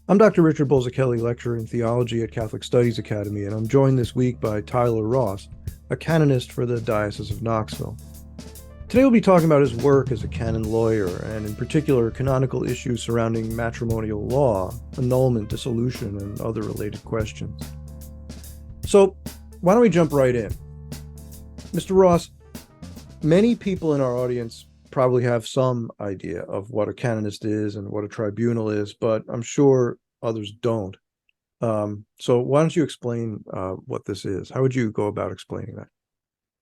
I'm Dr. Richard Bulzacchelli, lecturer in theology at Catholic Studies Academy, and I'm joined this week by Tyler Ross, a canonist for the Diocese of Knoxville. Today we'll be talking about his work as a canon lawyer, and in particular, canonical issues surrounding matrimonial law, annulment, dissolution, and other related questions. So, why don't we jump right in? Mr. Ross, many people in our audience probably have some idea of what a canonist is and what a tribunal is, but I'm sure others don't. So why don't you explain what this is? How would you go about explaining that?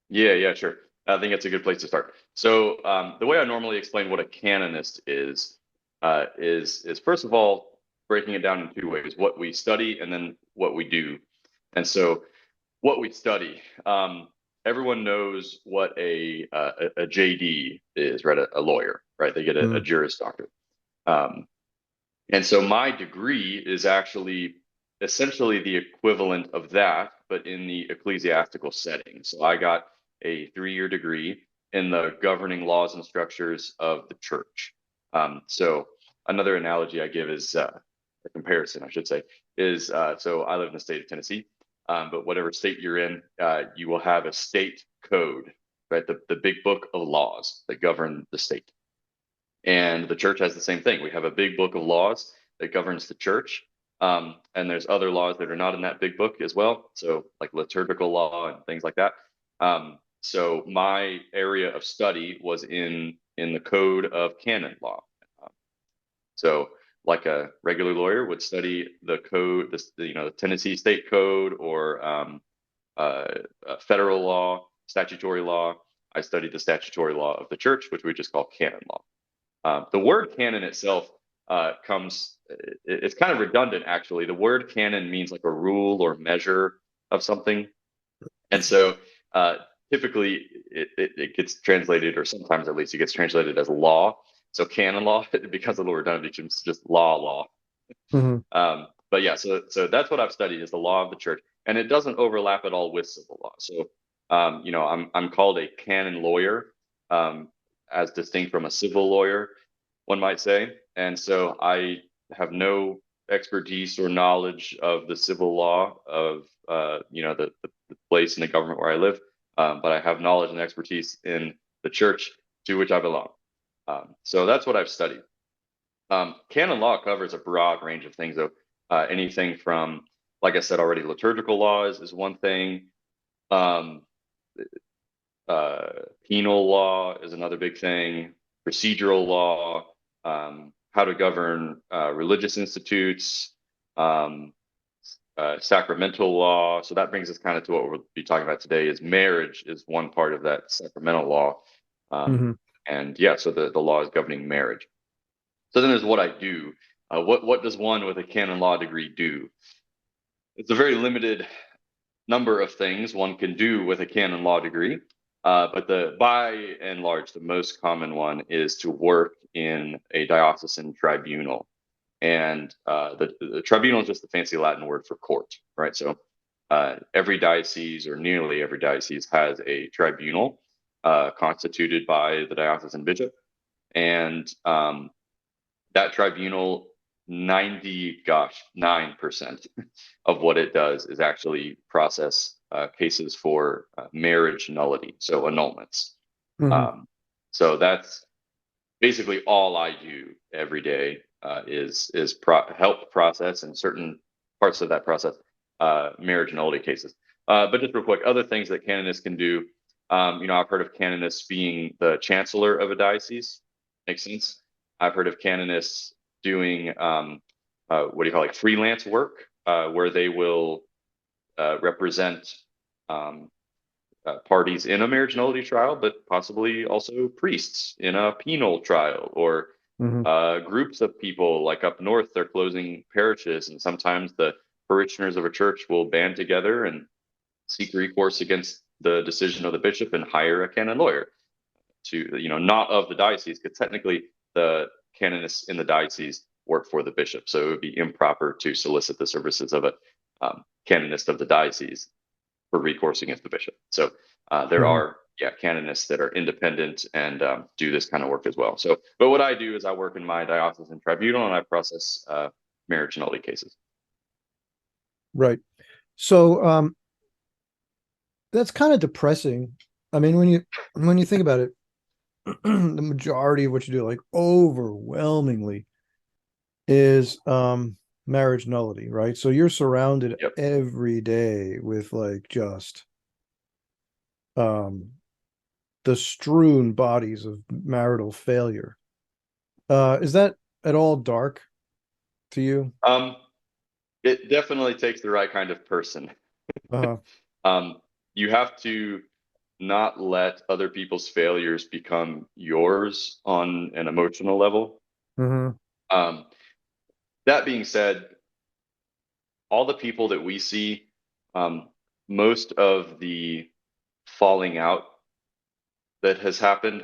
Yeah, sure. I think it's a good place to start. So the way I normally explain what a canonist is first of all breaking it down in two ways: what we study and then what we do. And so what we study, everyone knows what a JD is, right? A lawyer, right? They get a Juris Doctorate. And so my degree is actually essentially the equivalent of that, but in the ecclesiastical setting. So I got a 3-year degree in the governing laws and structures of the church. So another analogy I give is a comparison, I should say, is so I live in the state of Tennessee, but whatever state you're in, you will have a state code, right? The big book of laws that govern the state. And the church has the same thing. We have a big book of laws that governs the church. And there's other laws that are not in that big book as well. So like liturgical law and things like that. So my area of study was in the code of canon law. So like a regular lawyer would study the code, the Tennessee state code or federal law, statutory law. I studied the statutory law of the church, which we just call canon law. The word canon itself it's kind of redundant, actually. The word canon means like a rule or measure of something. And so typically it gets translated, or sometimes at least it gets translated as law. So canon law, because of the redundancy, it's just law. Mm-hmm. But yeah, so that's what I've studied, is the law of the church. And it doesn't overlap at all with civil law. So, I'm called a canon lawyer, as distinct from a civil lawyer, one might say. And so I have no expertise or knowledge of the civil law of the place in the government where I live, but I have knowledge and expertise in the church to which I belong. So that's what I've studied. Canon law covers a broad range of things, though. Anything from, like I said already, liturgical laws is one thing. Penal law is another big thing. Procedural law, how to govern religious institutes, sacramental law. So that brings us kind of to what we'll be talking about today. Is marriage is one part of that sacramental law. And yeah, so the law is governing marriage. So then there's what I do. What does one with a canon law degree do? It's a very limited number of things one can do with a canon law degree. But by and large, the most common one is to work in a diocesan tribunal. And the tribunal is just the fancy Latin word for court, right? So every diocese, or nearly every diocese, has a tribunal constituted by the diocesan bishop. And that tribunal, 9% of what it does is actually process cases for marriage nullity, so annulments. So that's basically all I do every day, is help process in certain parts of that process marriage nullity cases. But just real quick, other things that canonists can do. I've heard of canonists being the chancellor of a diocese. Makes sense. I've heard of canonists doing like freelance work, where they will represent parties in a marriage nullity trial, but possibly also priests in a penal trial, or groups of people. Like up north, they're closing parishes, and sometimes the parishioners of a church will band together and seek recourse against the decision of the bishop and hire a canon lawyer to, not of the diocese, because technically the canonists in the diocese work for the bishop. So it would be improper to solicit the services of a canonist of the diocese for recourse against the bishop. So there are canonists that are independent and do this kind of work as well. So, but what I do is I work in my diocesan tribunal, and I process marriage nullity cases. Right. So that's kind of depressing. I mean, when you think about it, the majority of what you do, like overwhelmingly, is marriage nullity, right? So you're surrounded Yep. every day with like just um the strewn bodies of marital failure. Is that at all dark to you? It definitely takes the right kind of person. Uh-huh. You have to not let other people's failures become yours on an emotional level. Mm-hmm. Um, that being said, all the people that we see, most of the falling out that has happened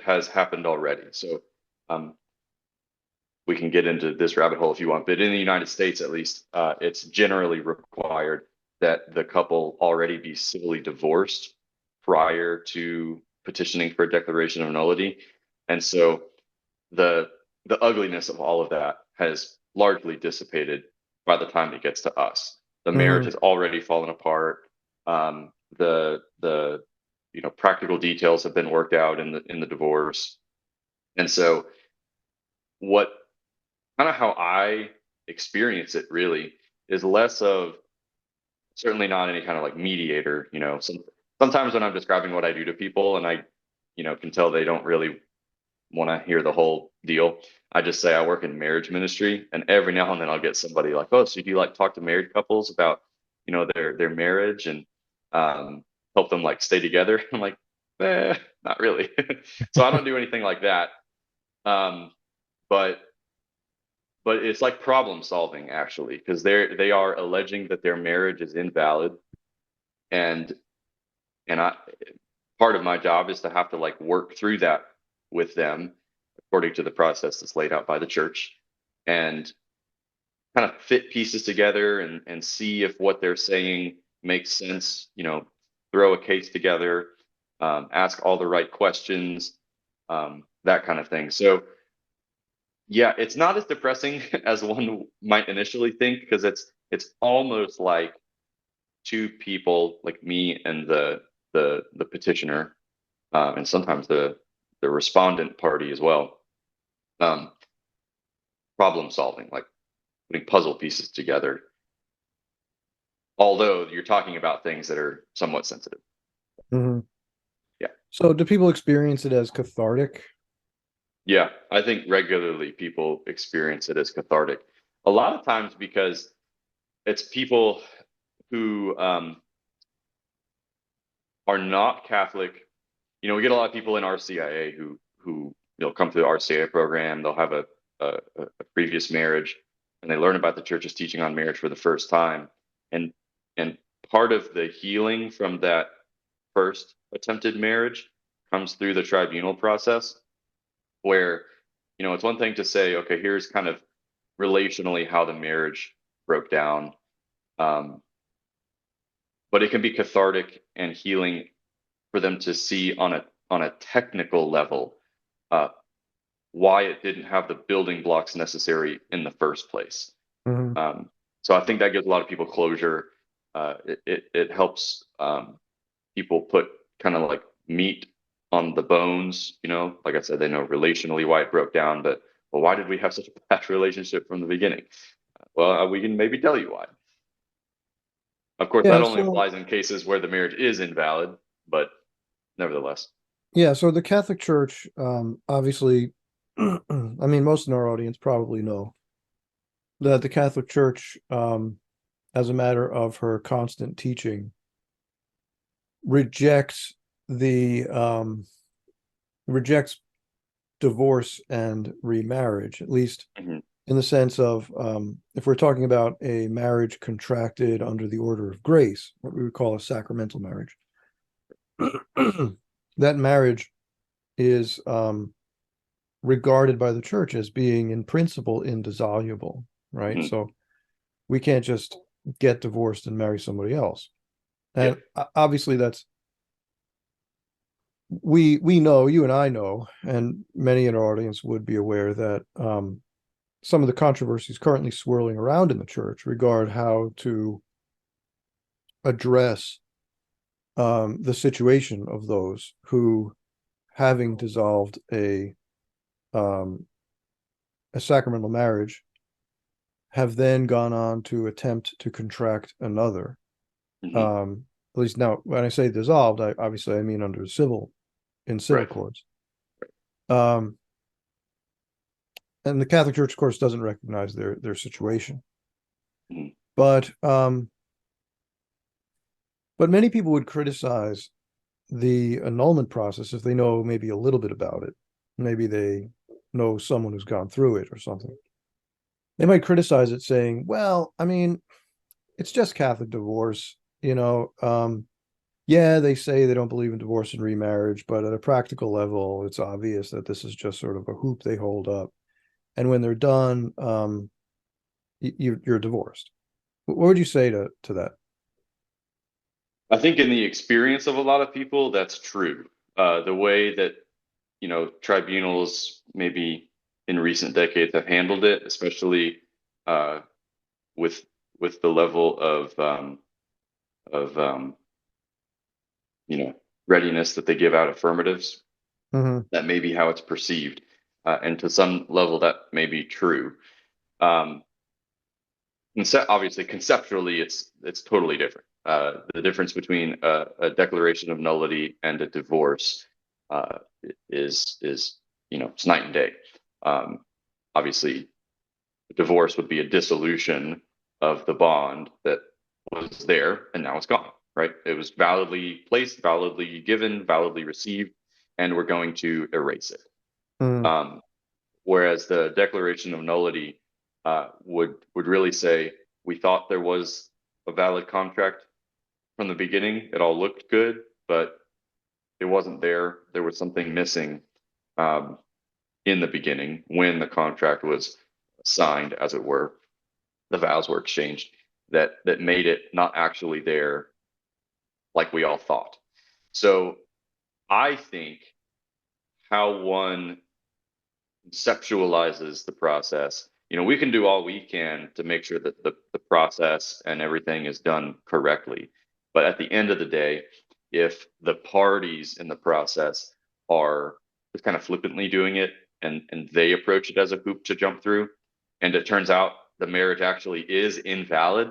already. So um, we can get into this rabbit hole if you want, but in the United States, at least, it's generally required that the couple already be civilly divorced prior to petitioning for a declaration of nullity. And so the the ugliness of all of that has largely dissipated by the time it gets to us. The marriage Mm-hmm. has already fallen apart. The practical details have been worked out in the divorce, and so what kind of how I experience it really is less of, certainly not any kind of like mediator. Sometimes when I'm describing what I do to people and I, can tell they don't really want to hear the whole deal, I just say I work in marriage ministry, and every now and then I'll get somebody like, "Oh, so do you like talk to married couples about, their marriage and help them like stay together?" I'm like, not really. So I don't do anything like that. Um, but it's like problem solving actually, because they are alleging that their marriage is invalid, and I part of my job is to have to like work through that with them according to the process that's laid out by the church, and kind of fit pieces together and see if what they're saying makes sense. Throw a case together, ask all the right questions, that kind of thing. So yeah, it's not as depressing as one might initially think, because it's almost like two people, like me and the petitioner, and sometimes the respondent party as well, um, problem solving, like putting puzzle pieces together. Although you're talking about things that are somewhat sensitive. Mm-hmm. Yeah, So do people experience it as cathartic? yeah, I think regularly people experience it as cathartic. A lot of times because it's people who are not Catholic. We get a lot of people in RCIA who come through the RCIA program. They'll have a previous marriage, and they learn about the church's teaching on marriage for the first time. And and part of the healing from that first attempted marriage comes through the tribunal process, where it's one thing to say, okay, here's kind of relationally how the marriage broke down. Um, but it can be cathartic and healing for them to see on a technical level, uh, why it didn't have the building blocks necessary in the first place. Mm-hmm. So I think that gives a lot of people closure. It helps people put kind of like meat on the bones. Like I said, they know relationally why it broke down, but well, why did we have such a bad relationship from the beginning? Well, we can maybe tell you why. Of course, that Yeah, only so applies in cases where the marriage is invalid, but nevertheless. yeah, so the Catholic Church, obviously, I mean, most in our audience probably know that the Catholic Church, as a matter of her constant teaching, rejects the rejects divorce and remarriage, at least Mhm. in the sense of if we're talking about a marriage contracted under the order of grace, what we would call a sacramental marriage, that marriage is regarded by the church as being in principle indissoluble, right? Mhm. So we can't just get divorced and marry somebody else. And Yep. obviously that's we know, you and I know, and many in our audience would be aware that some of the controversies currently swirling around in the church regard how to address the situation of those who, having dissolved a sacramental marriage, have then gone on to attempt to contract another. At least now, when I say dissolved, I mean under civil Right. courts. And the Catholic Church, of course, doesn't recognize their situation. Mhm. But many people would criticize the annulment process if they know maybe a little bit about it. Maybe they know someone who's gone through it or something. They might criticize it saying, well, I mean, it's just Catholic divorce, you know. Yeah, they say they don't believe in divorce and remarriage, but at a practical level, it's obvious that this is just sort of a hoop they hold up. And when they're done, you're divorced. What would you say to that? I think in the experience of a lot of people, that's true. The way that, tribunals maybe in recent decades have handled it, especially uh, with the level of readiness that they give out affirmatives, that may be how it's perceived, and to some level that may be true. Obviously, conceptually, it's totally different. The difference between a declaration of nullity and a divorce is it's night and day. Obviously, divorce would be a dissolution of the bond that was there, and now it's gone. Right? It was validly placed, validly given, validly received, and we're going to erase it. Whereas the declaration of nullity would really say, we thought there was a valid contract from the beginning. It all looked good, but it wasn't there. There was something missing in the beginning when the contract was signed, as it were. The vows were exchanged that made it not actually there like we all thought. So I think how one conceptualizes the process, we can do all we can to make sure that the process and everything is done correctly. But at the end of the day, if the parties in the process are just kind of flippantly doing it, and they approach it as a hoop to jump through, and it turns out the marriage actually is invalid,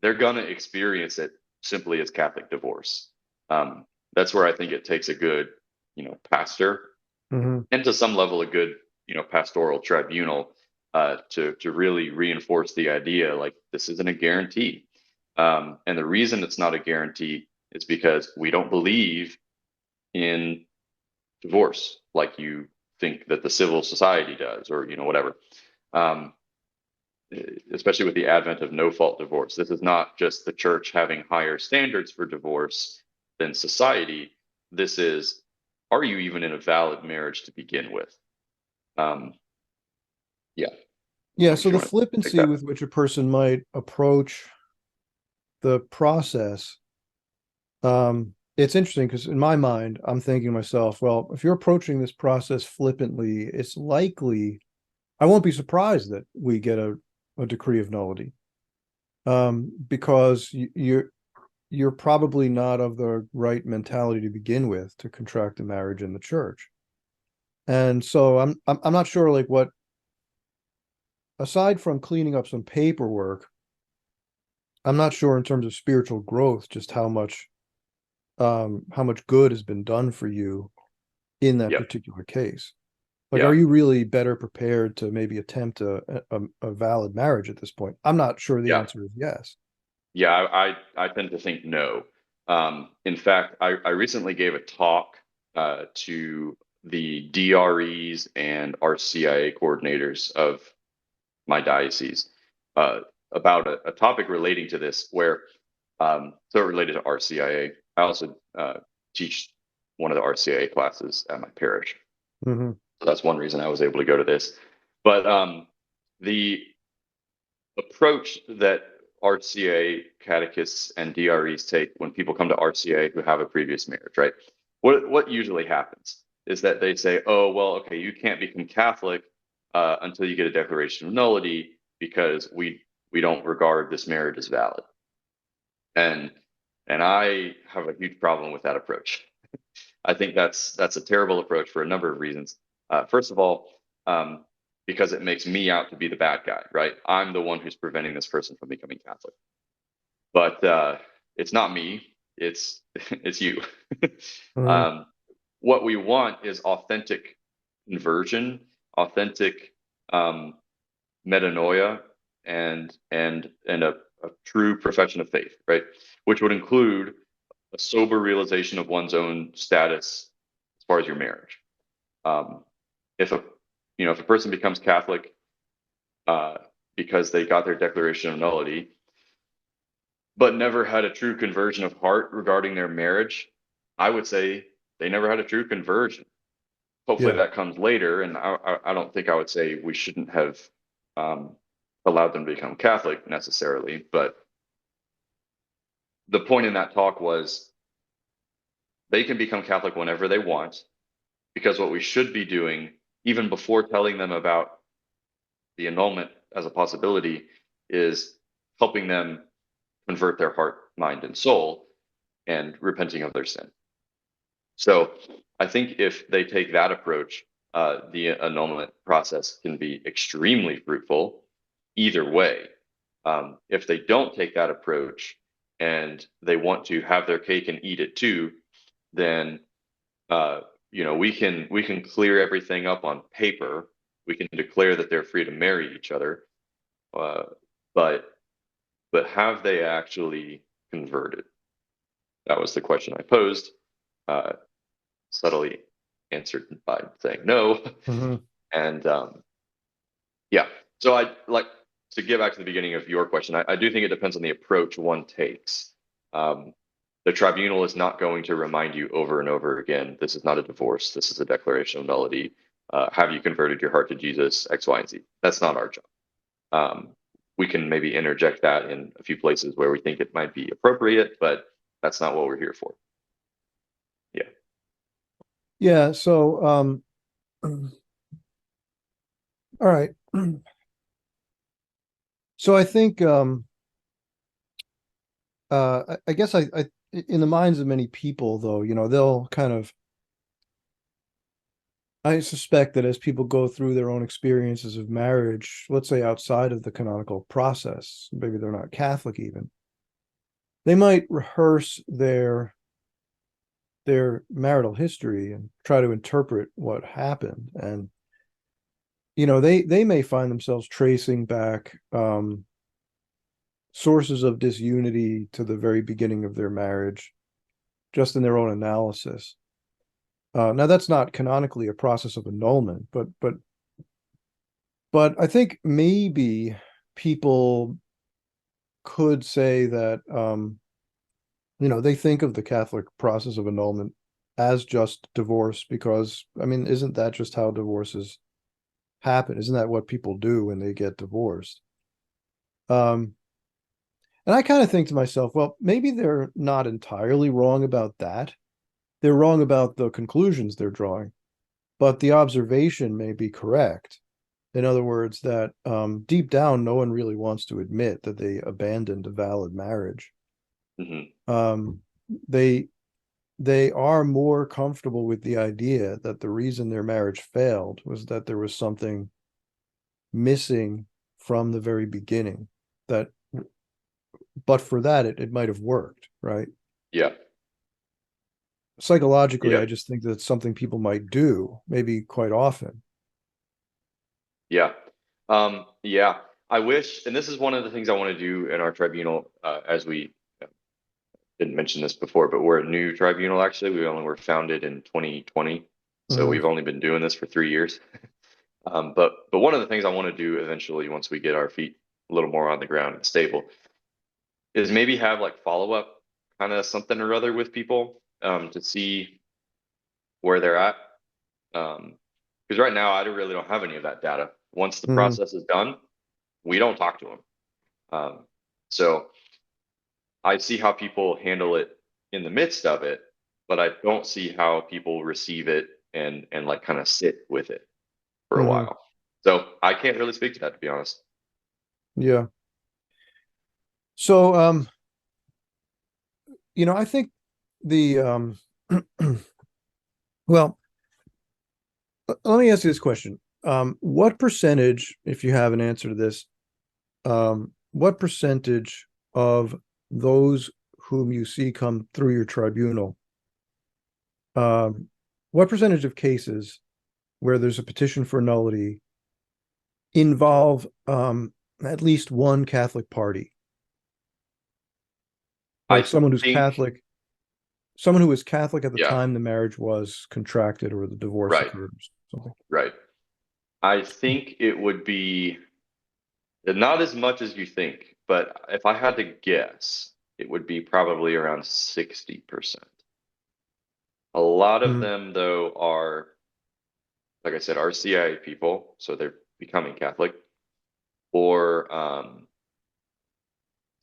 they're going to experience it simply as Catholic divorce. That's where I think it takes a good, pastor, and to some level a good, pastoral tribunal to really reinforce the idea, like, this isn't a guarantee. And the reason it's not a guarantee is because we don't believe in divorce like you think that the civil society does, or whatever. Especially with the advent of no-fault divorce, this is not just the church having higher standards for divorce than society. This is, are you even in a valid marriage to begin with? Yeah. Yeah, so the flippancy with which a person might approach the process, it's interesting because in my mind, I'm thinking to myself, well, if you're approaching this process flippantly, it's likely, I won't be surprised that we get a decree of nullity, because you're probably not of the right mentality to begin with to contract a marriage in the church. And so I'm not sure, like, what, aside from cleaning up some paperwork, I'm not sure in terms of spiritual growth just how much good has been done for you in that particular case. Like, are you really better prepared to maybe attempt a valid marriage at this point? I'm not sure the answer is yes. Yeah, I tend to think no. In fact, I recently gave a talk to the DREs and RCIA coordinators of my diocese about a topic relating to this, where so related to RCIA. I also teach one of the RCIA classes at my parish. So that's one reason I was able to go to this. But the approach that RCIA catechists and DREs take when people come to RCIA who have a previous marriage, right? What usually happens is that they say, oh, well, okay, you can't become Catholic until you get a declaration of nullity, because we don't regard this marriage as valid. And I have a huge problem with that approach. I think that's a terrible approach for a number of reasons. First of all, because it makes me out to be the bad guy, right? I'm the one who's preventing this person from becoming Catholic. But it's not me, it's you. What we want is authentic conversion, authentic metanoia, and a true profession of faith, right? Which would include a sober realization of one's own status as far as your marriage. If a person becomes Catholic because they got their declaration of nullity, but never had a true conversion of heart regarding their marriage, I would say they never had a true conversion. Hopefully that comes later, and I don't think I would say we shouldn't have allowed them to become Catholic necessarily, but the point in that talk was they can become Catholic whenever they want, because what we should be doing, even before telling them about the annulment as a possibility, is helping them convert their heart, mind, and soul, and repenting of their sin. So I think if they take that approach, the annulment process can be extremely fruitful either way. If they don't take that approach and they want to have their cake and eat it too, then we can clear everything up on paper. We can declare that they're free to marry each other, but have they actually converted? That was the question I posed. Subtly answered by saying no. And yeah, so I'd like to get back to the beginning of your question. I do think it depends on the approach one takes. The tribunal is not going to remind you over and over again, this is not a divorce, this is a declaration of nullity. Have you converted your heart to Jesus, X, Y, and Z? That's not our job. We can maybe interject that in a few places where we think it might be appropriate, but that's not what we're here for. Yeah. Yeah. So, all right. So I think, I guess I, in the minds of many people, though, they'll kind of, I suspect that as people go through their own experiences of marriage, let's say outside of the canonical process, maybe they're not Catholic even, they might rehearse their marital history and try to interpret what happened. And, they may find themselves tracing back sources of disunity to the very beginning of their marriage, just in their own analysis. Now that's not canonically a process of annulment, but I think maybe people could say that they think of the Catholic process of annulment as just divorce, because isn't that just how divorces happen? Isn't that what people do when they get divorced? And I kind of think to myself, well, maybe they're not entirely wrong about that. They're wrong about the conclusions they're drawing, but the observation may be correct. In other words, that deep down, no one really wants to admit that they abandoned a valid marriage. They are more comfortable with the idea that the reason their marriage failed was that there was something missing from the very beginning, but for that, it might have worked, right? Yeah. Psychologically, I just think that's something people might do, maybe quite often. Yeah. Yeah. I wish, and this is one of the things I want to do in our tribunal, as we didn't mention this before, but we're a new tribunal, actually. We only were founded in 2020. So we've only been doing this for 3 years. But one of the things I want to do eventually, once we get our feet a little more on the ground and stable, is maybe have like follow-up kind of something or other with people to see where they're at. Because right now I really don't have any of that data. Once the process is done, we don't talk to them. So I see how people handle it in the midst of it, but I don't see how people receive it and like kind of sit with it for a while. So I can't really speak to that, to be honest. Yeah. So, I think the well, let me ask you this question. What percentage, if you have an answer to this, what percentage of those whom you see come through your tribunal, what percentage of cases where there's a petition for nullity involve at least one Catholic party? I Like someone who's think, Catholic, someone who was Catholic at the yeah, time the marriage was contracted or the divorce right, occurred or something. right. I think it would be not as much as you think, but if I had to guess, it would be probably around 60%. A lot of Mm, them, though, are, like I said, RCIA people, so they're becoming Catholic, or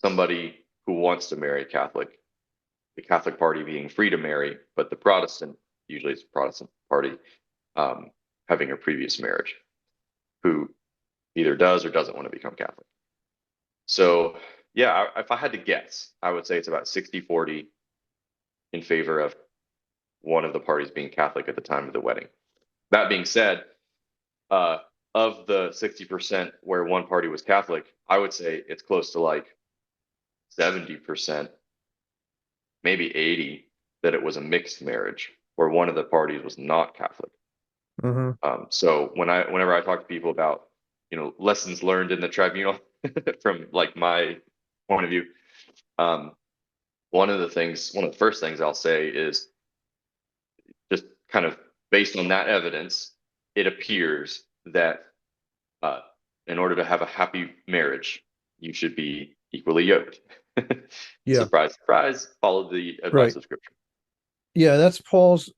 somebody who wants to marry a Catholic, the Catholic party being free to marry, but the Protestant, usually it's Protestant party, um, having a previous marriage, who either does or doesn't want to become Catholic. So, yeah, if I had to guess, I would say it's about 60-40 in favor of one of the parties being Catholic at the time of the wedding. That being said, of the 60% where one party was Catholic, I would say it's close to like 70%, maybe 80, that it was a mixed marriage where one of the parties was not Catholic. mhm. So whenever I talk to people about, lessons learned in the tribunal from like my point of view, um, one of the first things I'll say is just kind of based on that evidence, it appears that uh, in order to have a happy marriage, you should be equally yoked. Yeah, Surprise, surprise, follow the advice right. of Scripture. Yeah, that's Paul's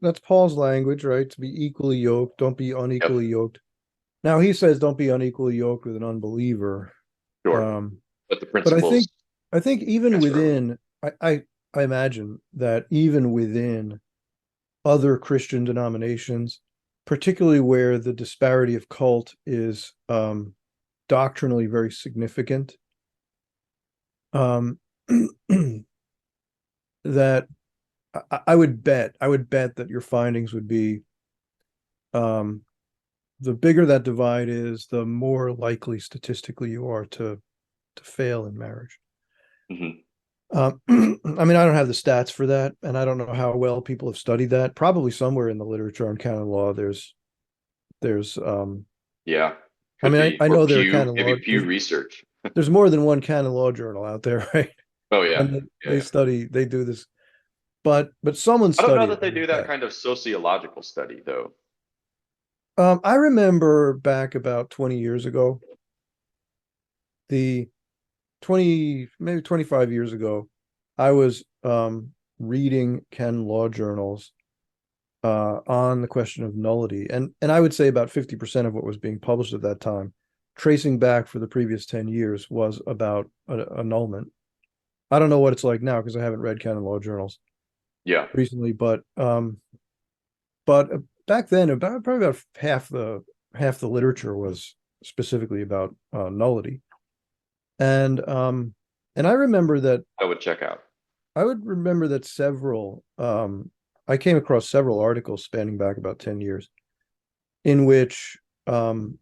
language, right? To be equally yoked, don't be Yep, unequally yoked. Now he says don't be unequally yoked with an unbeliever. sure. Um, But the but principles I think even transfer over. within I imagine that even within other Christian denominations, particularly where the disparity of cult is doctrinally very significant, um, that I would bet that your findings would be the bigger that divide is, the more likely statistically you are to fail in marriage. Hmm. I mean, I don't have the stats for that, and I don't know how well people have studied that. Probably somewhere in the literature on canon law, there's Yeah, I could mean, be I or know there are Pew, canon law. maybe Pew Research. There's more than one canon law journal out there, right? Oh yeah, And yeah, yeah. they do this, but someone I don't know studied that it, I they do that bet. kind of sociological study though. I remember back about 20 years ago, the 20 maybe 25 years ago, I was reading canon law journals on the question of nullity, and I would say about 50% of what was being published at that time, tracing back for the previous 10 years, was about annulment. I don't know what it's like now because I haven't read canon law journals Yeah. recently, but back then, about probably about half the literature was specifically about nullity, and um, and I would check out. I would remember that I came across several articles spanning back about 10 years in which um,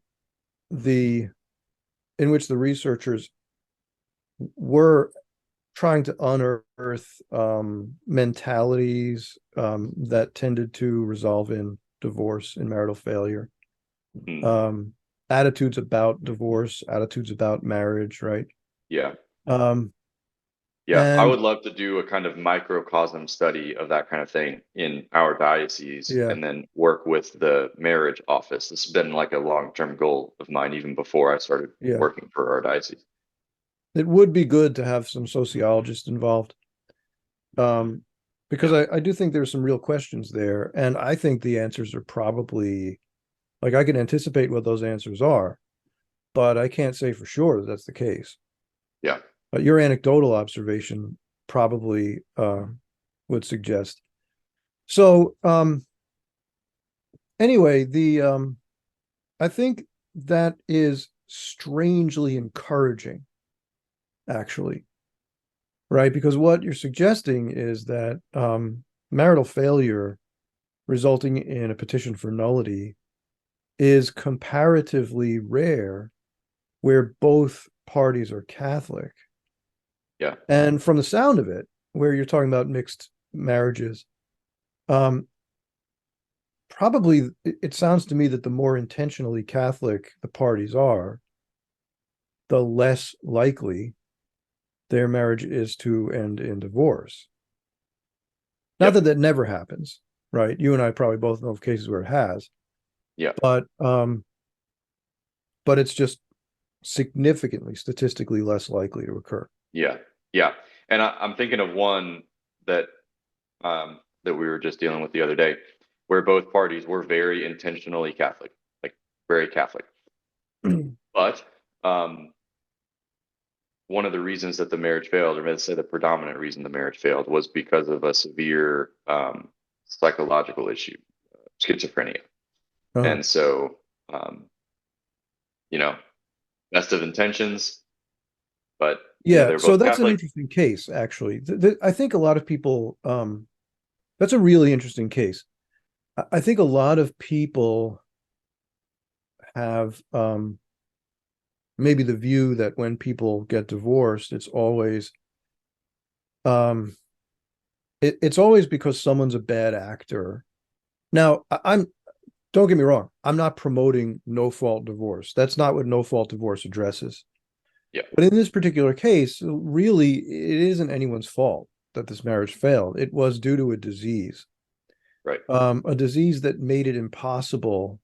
the the researchers were trying to unearth mentalities that tended to resolve in divorce and marital failure, Mhm. um, attitudes about divorce, attitudes about marriage, right? Yeah. Um, Yeah, I and would love to do a kind of microcosm study of that kind of thing in our diocese yeah, and then work with the marriage office. This has been like a long-term goal of mine even before I started yeah, working for our diocese. it would be good to have some sociologists involved, um, because Yeah. I do think there's some real questions there, and I think the answers are probably, like, I can anticipate what those answers are, but I can't say for sure that that's the case. Yeah. But your anecdotal observation probably would suggest. So anyway, the I think that is strangely encouraging, actually, right? Because what you're suggesting is that marital failure resulting in a petition for nullity is comparatively rare where both parties are Catholic. Yeah. And from the sound of it, where you're talking about mixed marriages, um, probably it sounds to me that the more intentionally Catholic the parties are, the less likely their marriage is to end in divorce. Not that Yep. that never happens, right? You and I probably both know of cases where it has, Yeah. but it's just significantly statistically less likely to occur. Yeah. Yeah. And I'm thinking of one that that we were just dealing with the other day, where both parties were very intentionally Catholic, like very Catholic. But one of the reasons that the marriage failed, or let's say the predominant reason the marriage failed, was because of a severe psychological issue, schizophrenia. Uh-huh. And so, um, you know, best of intentions, but Yeah, they're so both that's an Catholic. interesting case, actually. I think a lot of people, that's a really interesting case. I think a lot of people have maybe the view that when people get divorced, it's always um, it's always because someone's a bad actor. Now, I'm don't get me wrong, I'm not promoting no fault divorce. That's not what no fault divorce addresses. Yeah. But in this particular case, really, it isn't anyone's fault that this marriage failed. It was due to a disease, Right. a disease that made it impossible.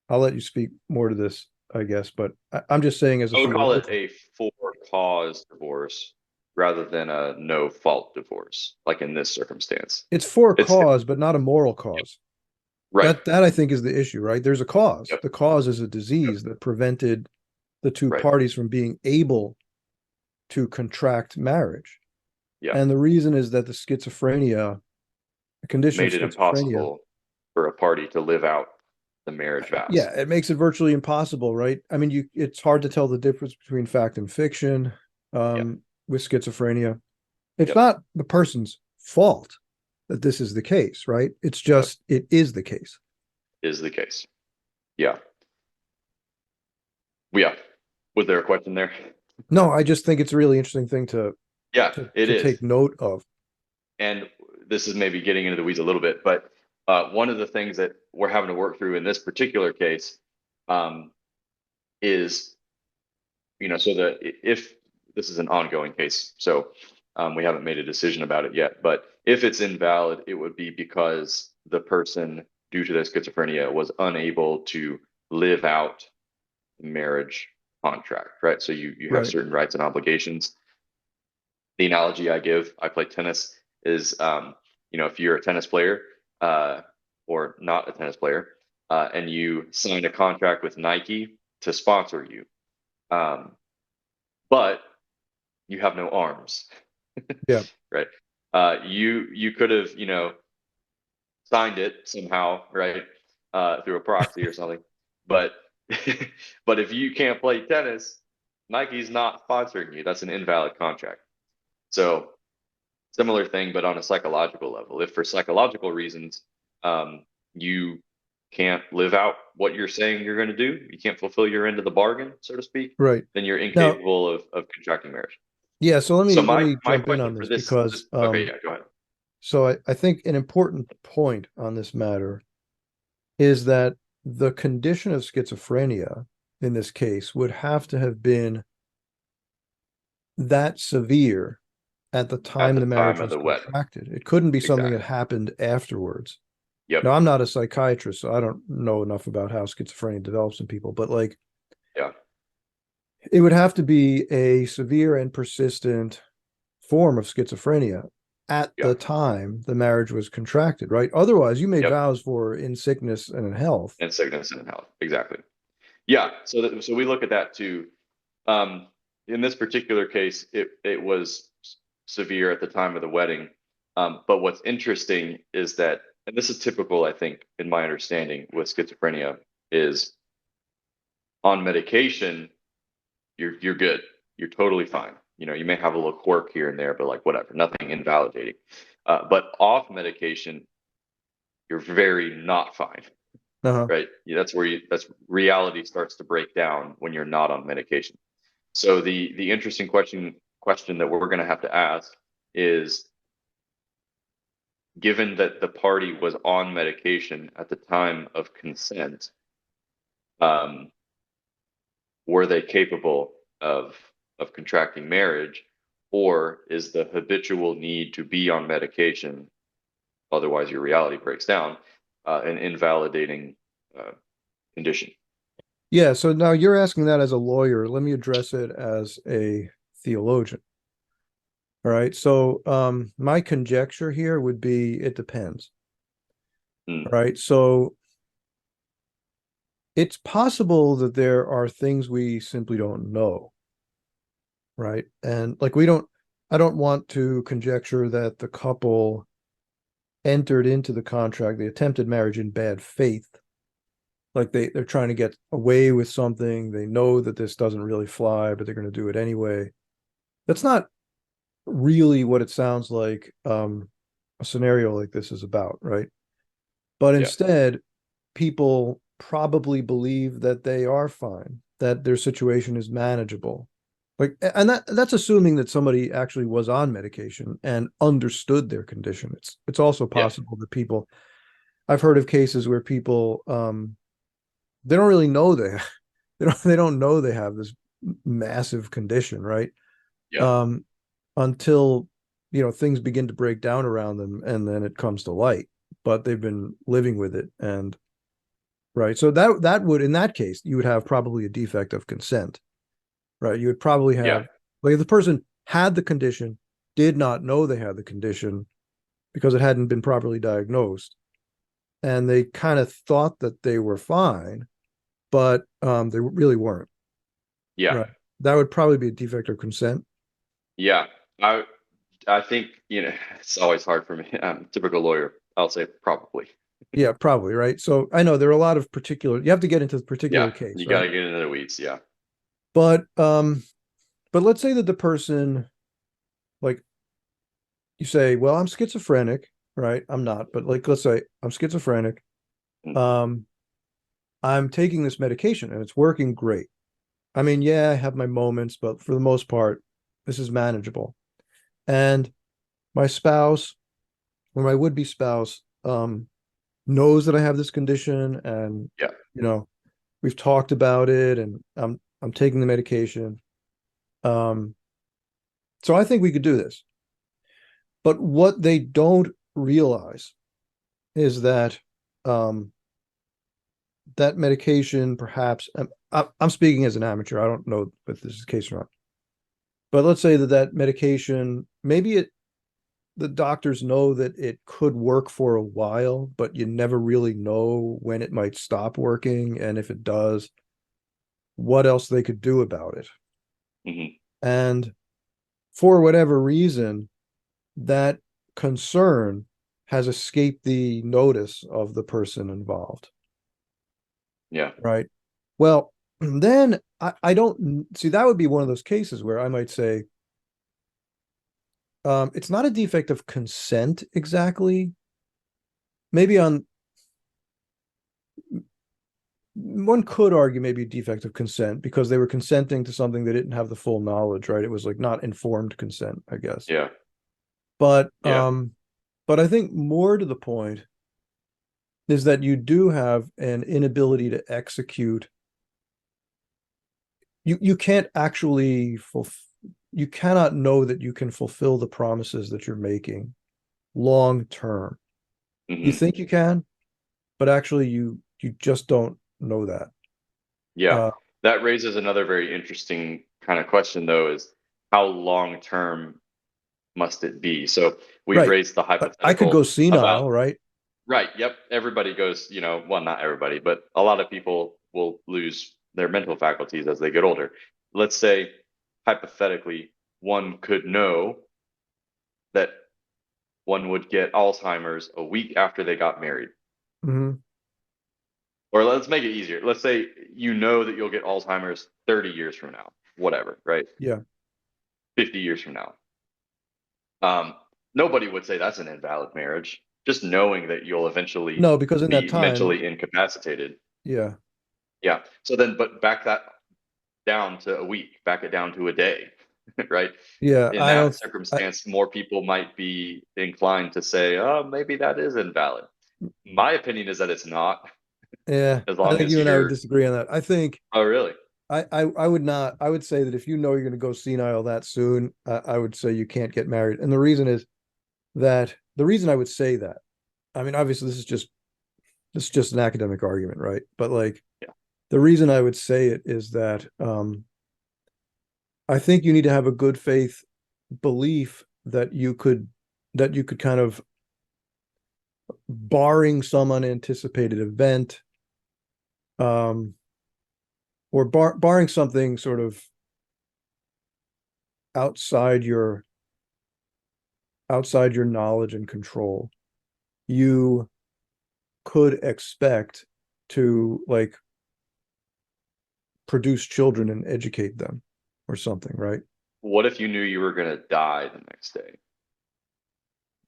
I'll let you speak more to this, I guess, but I'm just saying as a I would call it theoretical. a for cause divorce rather than a no fault divorce, like in this circumstance. It's for a It's cause, but not a moral Yep. cause. Right. That I think is the issue, right? There's a cause. Yep. The cause is a Yep. disease that prevented the two Right. parties from being able to contract marriage. Yeah. And the reason is that the condition of Made it schizophrenia, impossible for a party to live out the marriage vows. yeah, it makes it virtually impossible, right? I mean, it's hard to tell the difference between fact and fiction Yeah. with schizophrenia. It's Yep. not the person's fault that this is the case, right? It's Yep. just it is the case. Is the case. Yeah. Yeah. Was there a question there? No, I just think it's a really interesting thing Yeah, it to is. take note of. And this is maybe getting into the weeds a little bit, but one of the things that we're having to work through in this particular case um, is, so that if this is an ongoing case, so we haven't made a decision about it yet, but if it's invalid, it would be because the person, due to their schizophrenia, was unable to live out the marriage contract, right? So you have Right. certain rights and obligations. The analogy I give, I play tennis, is if you're a tennis player or not a tennis player, and you signed a contract with Nike to sponsor you, um, but you have no arms, Yeah. right? You could have signed it somehow, right, through a proxy or something, but but if you can't play tennis, Nike's not sponsoring you. That's an invalid contract. So similar thing, but on a psychological level. If for psychological reasons, you can't live out what you're saying you're going to do, you can't fulfill your end of the bargain, so to speak, Right. then you're Now, incapable of contracting marriage. yeah, so So let my me my jump in question on for this this because okay, yeah, go ahead. so I think an important point on this matter is that the condition of schizophrenia in this case would have to have been that severe at the At time the the marriage time of was the wedding, contracted. It couldn't be something that exactly. happened afterwards. Yep. Now, I'm not a psychiatrist, so I don't know enough about how schizophrenia develops in people, but like Yeah. it would have to be a severe and persistent form of schizophrenia at Yeah. the time the marriage was contracted, right? Otherwise, you made Yep. vows for in sickness and in health. And sickness and health, exactly. Yeah. So we look at that too. Um, in this particular case, it was severe at the time of the wedding. But what's interesting is that, and this is typical, I think, in my understanding with schizophrenia, is On medication, you're good. You're totally fine. You may have a little quirk here and there, but like whatever, nothing invalidating. But off medication, you're very not fine, Uh-huh. right? That's where that's reality starts to break down when you're not on medication. So the interesting question that we're going to have to ask is, given that the party was on medication at the time of consent, um, were they capable of contracting marriage, or is the habitual need to be on medication, otherwise your reality breaks down, an invalidating condition? Yeah, so now you're asking that as a lawyer. Let me address it as a theologian. All right. So my conjecture here would be it depends. Mm, All right. So it's possible that there are things we simply don't know. Right. And like I don't want to conjecture that the couple entered into the contract, they attempted marriage in bad faith. Like they're trying to get away with something. They know that this doesn't really fly, but they're going to do it anyway. That's not really what it sounds like a scenario like this is about, right? But yeah, instead, people probably believe that they are fine, that their situation is manageable. Like, and that's assuming that somebody actually was on medication and understood their condition. It's also yeah, possible that I've heard of cases where people they don't really know they don't know they have this massive condition, right? yeah, Um, until things begin to break down around them, and then it comes to light. But they've been living with it, and right. So that would, in that case, you would have probably a defect of consent, right? You would probably yeah, have, like, if the person had the condition, did not know they had the condition because it hadn't been properly diagnosed, and they kind of thought that they were fine, but they really weren't, yeah, right? That would probably be a defect of consent. yeah. I think it's always hard for me. I'm a typical lawyer. I'll say probably. Yeah, probably, right? So I know there are a lot of particular, you have to get into the Yeah, particular case, you got right? to get into the weeds. Yeah. But but let's say that the person, like, you say, well, I'm schizophrenic, right? I'm not, but like, let's say I'm schizophrenic. Mm, Um, I'm taking this medication and it's working great. I mean, yeah, I have my moments, but for the most part, this is manageable. And my spouse or my would-be spouse knows that I have this condition, and yeah. you know, we've talked about it, and I'm taking the medication. Um, so I think we could do this. But what they don't realize is that um, that medication, perhaps, I'm speaking as an amateur. I don't know if this is the case or not. But let's say that that medication, maybe the doctors know that it could work for a while, but you never really know when it might stop working. And if it does, what else they could do about it. Hmm. And for whatever reason, that concern has escaped the notice of the person involved, Yeah. right? Well, then I don't see, that would be one of those cases where I might say, it's not a defect of consent exactly. Maybe on one could argue maybe a defect of consent because they were consenting to something they didn't have the full knowledge, right? It was like not informed consent, I guess. Yeah. But Yeah. I think more to the point is that you do have an inability to execute. You can't actually you cannot know that you can fulfill the promises that you're making long term. You Hmm. think you can, but actually you just don't know that. Yeah. Uh, That raises another very interesting kind of question, though, is how long term must it be? So we've right. raised the I could go hypothetical about, senile, right? right. Yep. Everybody goes, well, not everybody, but a lot of people will lose their mental faculties as they get older. Let's say, hypothetically, one could know that one would get Alzheimer's a week after they got married. Hmm. Or let's make it easier. Let's say you know that you'll get Alzheimer's 30 years from now, whatever, right? Yeah. 50 years from now. Nobody would say that's an invalid marriage. Just knowing that you'll eventually No, because in that be time, mentally incapacitated. yeah. Yeah. So then, but back that down to a week, back it down to a day, right? Yeah, In I that don't I circumstance, more people might be inclined to say, oh, maybe that is invalid. My opinion is that it's not, yeah, as I long think as you and I would you're, disagree on that. I think oh, really? I would not. I would say that if you know you're going to go senile that soon, I would say you can't get married. And the reason is that the reason I would say that, I mean, obviously this is just an academic argument, right? But like Yeah. the reason I would say it is that I think you need to have a good faith belief that you could kind of, barring some unanticipated event, um, or barring something sort of outside your outside your knowledge and control, you could expect to like produce children and educate them or something, right? What if you knew you were going to die the next day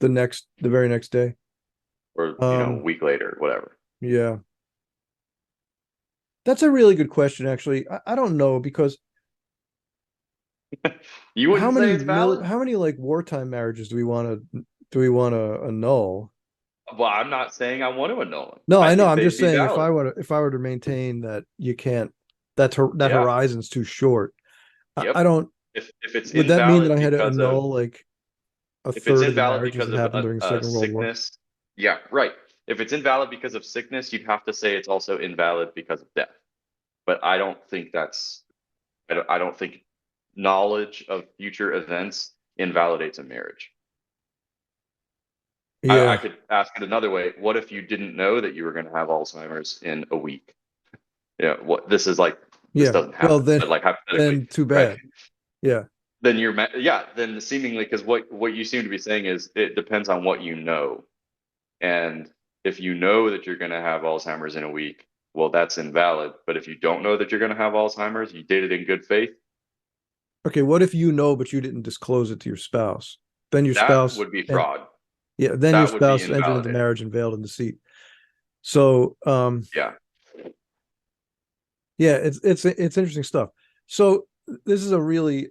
The very next day. or, a Um, week later, whatever? yeah. That's a really good question, actually. I don't know because You wouldn't say it's valid? how many like wartime marriages do we want to annul? Well, I'm not saying I want to annul them. No, I I know. think I'm they'd just be saying valid. if I were to maintain that you can't, that Yeah. horizon's too short. I Yep. don't. If it's Would that mean that invalid I had to because of annul like a if it's third of the invalid marriages because that of happened during the a Second World War? sickness, yeah, right. If it's invalid because of sickness, you'd have to say it's also invalid because of death. But I don't think that's I don't think knowledge of future events invalidates a marriage. I Yeah, could ask it another way. What if you didn't know that you were going to have Alzheimer's in a week? Yeah, what this is like, this yeah. doesn't Well, happen, but like hypothetically, then too right? bad. Yeah, Then yeah, then seemingly, because what you seem to be saying is it depends on what you know. And if you know that you're going to have Alzheimer's in a week, well, that's invalid. But if you don't know that you're going to have Alzheimer's, you did it in good faith, okay, what if you know but you didn't disclose it to your spouse? Then your that spouse would be and fraud. yeah, then your That would be spouse entered into invalidating. marriage and veiled in deceit. So, Yeah. yeah, it's interesting stuff. So this is a really,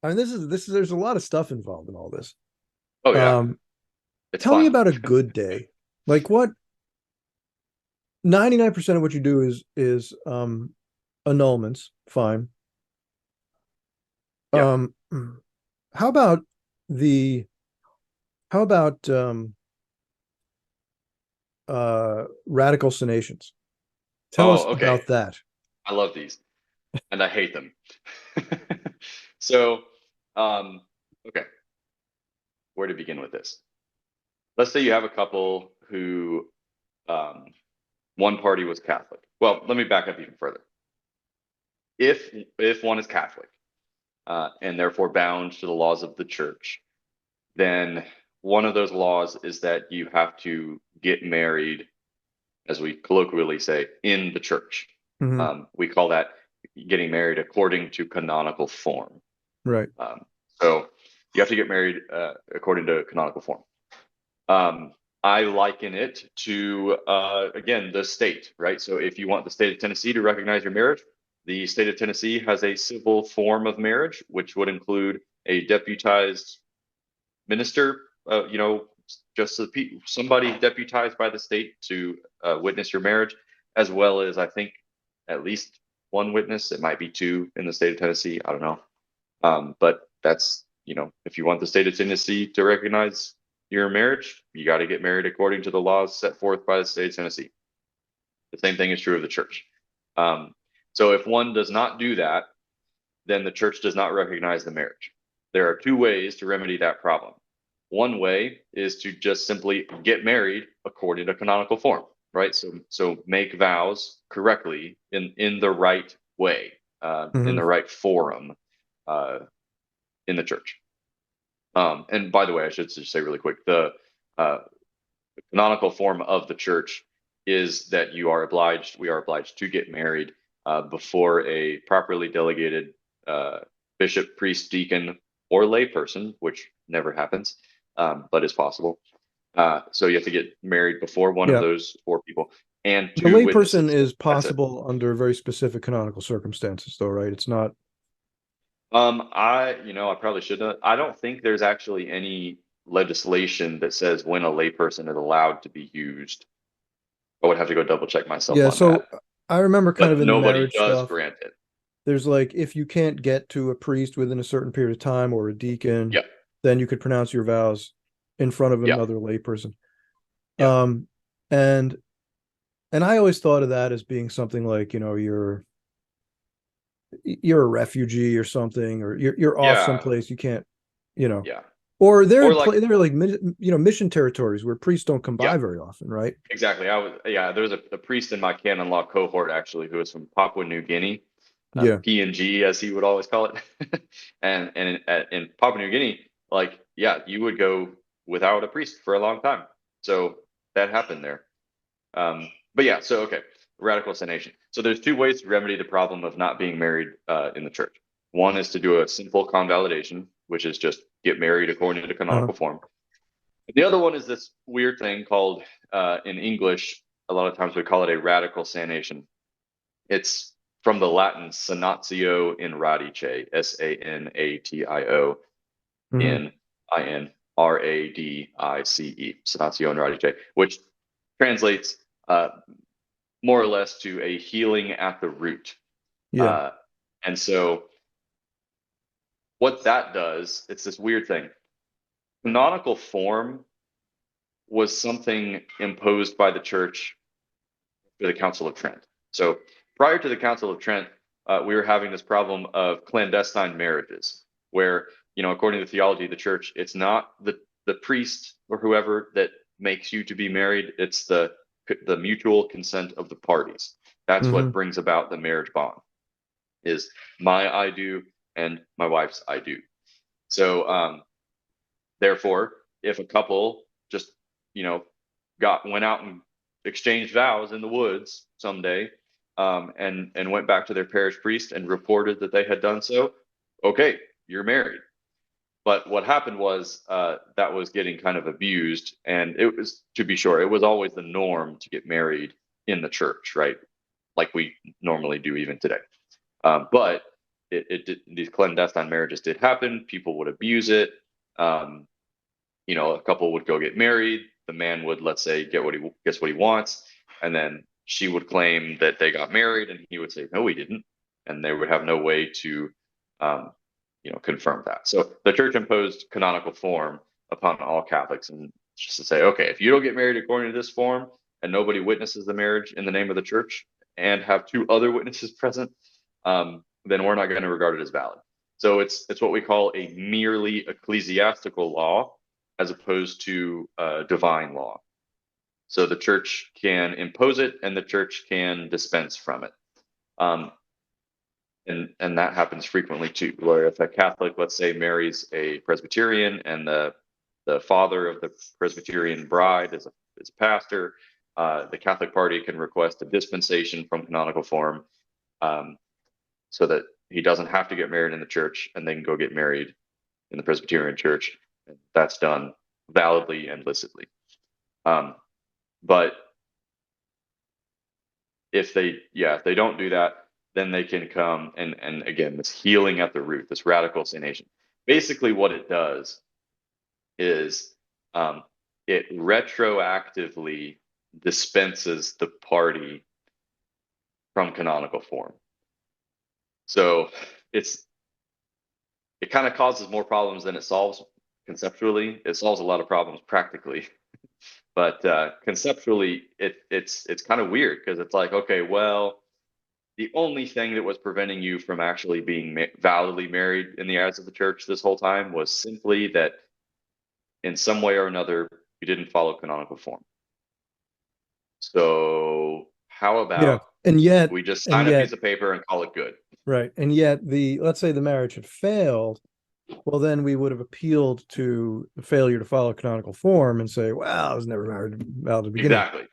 I mean, this is there's a lot of stuff involved in all this. Oh, yeah. Um, It's Tell me fun. about a good day. Like what 99% of what you do is annulments, fine. Yeah. Um, how about the how about radical sanations? Tell us Oh, okay. about that. I love these and I hate them. So, um, okay, where to begin with this? Let's say you have a couple who um, one party was Catholic. Well, let me back up even further. If one is Catholic and therefore bound to the laws of the church, then one of those laws is that you have to get married, as we colloquially say, in the church. Mhm. We call that getting married according to canonical form. Right. Um, so you have to get married according to canonical form. Um, I liken it to, again, the state, right? So if you want the state of Tennessee to recognize your marriage, the state of Tennessee has a civil form of marriage, which would include a deputized minister, just somebody deputized by the state to witness your marriage, as well as I think at least one witness. It might be two in the state of Tennessee. I don't know. But that's, if you want the state of Tennessee to recognize your marriage, you got to get married according to the laws set forth by the state of Tennessee. The same thing is true of the church. Um, so if one does not do that, then the church does not recognize the marriage. There are two ways to remedy that problem. One way is to just simply get married according to canonical form, right? So make vows correctly in the right way, in Mhm. the right forum, uh, in the church. And by the way, I should just say really quick, the canonical form of the church is that we are obliged to get married before a properly delegated bishop, priest, deacon, or layperson, which never happens, but is possible. So you have to get married before one of those four people, and the two layperson witnesses. is possible under very specific canonical circumstances, though, right? It's not. I probably should know. I don't think there's actually any legislation that says when a layperson is allowed to be used. I would have to go double check myself on So that. I remember kind But of in the nobody marriage does stuff, grant it. there's like, if you can't get to a priest within a certain period of time or a deacon, Yeah, then you could pronounce your vows in front of yeah, another layperson. yeah, And I always thought of that as being something like, you're a refugee or something, or you're off yeah, someplace you can't, yeah. or Or like, they're like mission territories where priests don't come yeah, by very often, right? exactly. There was a priest in my canon law cohort actually who was from Papua New Guinea, Yeah. PNG as he would always call it, and in Papua New Guinea, like, yeah, you would go without a priest for a long time. So that happened there. But yeah, so okay, radical sanation. So there's two ways to remedy the problem of not being married in the church. One is to do a simple convalidation, which is just get married according to Uh-huh. canonical form. The other one is this weird thing called, in English, a lot of times we call it a radical sanation. It's from the Latin sanatio in radice, Sanatio Mm-hmm. in Radice, sanatio in radice, which translates more or less to a healing at the root. Yeah. Uh, and so what that does, it's this weird thing. Canonical form was something imposed by the church for the Council of Trent. So prior to the Council of Trent, we were having this problem of clandestine marriages, where, according to theology of the church, it's not the priest or whoever that makes you to be married, it's the mutual consent of the parties. That's Mm-hmm. what brings about the marriage bond, is my I do and my wife's I do. So therefore, if a couple just, went out and exchanged vows in the woods someday, and went back to their parish priest and reported that they had done so, okay, you're married. But what happened was that was getting kind of abused, and it was, to be sure, it was always the norm to get married in the church, right? Like we normally do even today. But these clandestine marriages did happen. People would abuse it. Um, a couple would go get married. The man would, let's say, gets what he wants, and then she would claim that they got married, and he would say, no, we didn't, and they would have no way to, confirm that. So the church imposed canonical form upon all Catholics, and just to say, okay, if you don't get married according to this form, and nobody witnesses the marriage in the name of the church, and have two other witnesses present, then we're not going to regard it as valid. So it's what we call a merely ecclesiastical law, as opposed to divine law. So the church can impose it, and the church can dispense from it. And that happens frequently too, where if a Catholic, let's say, marries a Presbyterian, and the father of the Presbyterian bride is a pastor, the Catholic party can request a dispensation from canonical form, so that he doesn't have to get married in the church, and they can go get married in the Presbyterian church. That's done validly and licitly. But if they don't do that, then they can come and again, this healing at the root, this radical sanation. Basically, what it does is it retroactively dispenses the party from canonical form. So it kind of causes more problems than it solves conceptually. It solves a lot of problems practically. But conceptually, it's kind of weird, because it's like, okay, well, the only thing that was preventing you from actually being validly married in the eyes of the church this whole time was simply that in some way or another you didn't follow canonical form. So how about And yet, we just sign a piece of paper and call it good? right. And yet let's say the marriage had failed. Well, then we would have appealed to the failure to follow canonical form and say, well, I was never married to begin with.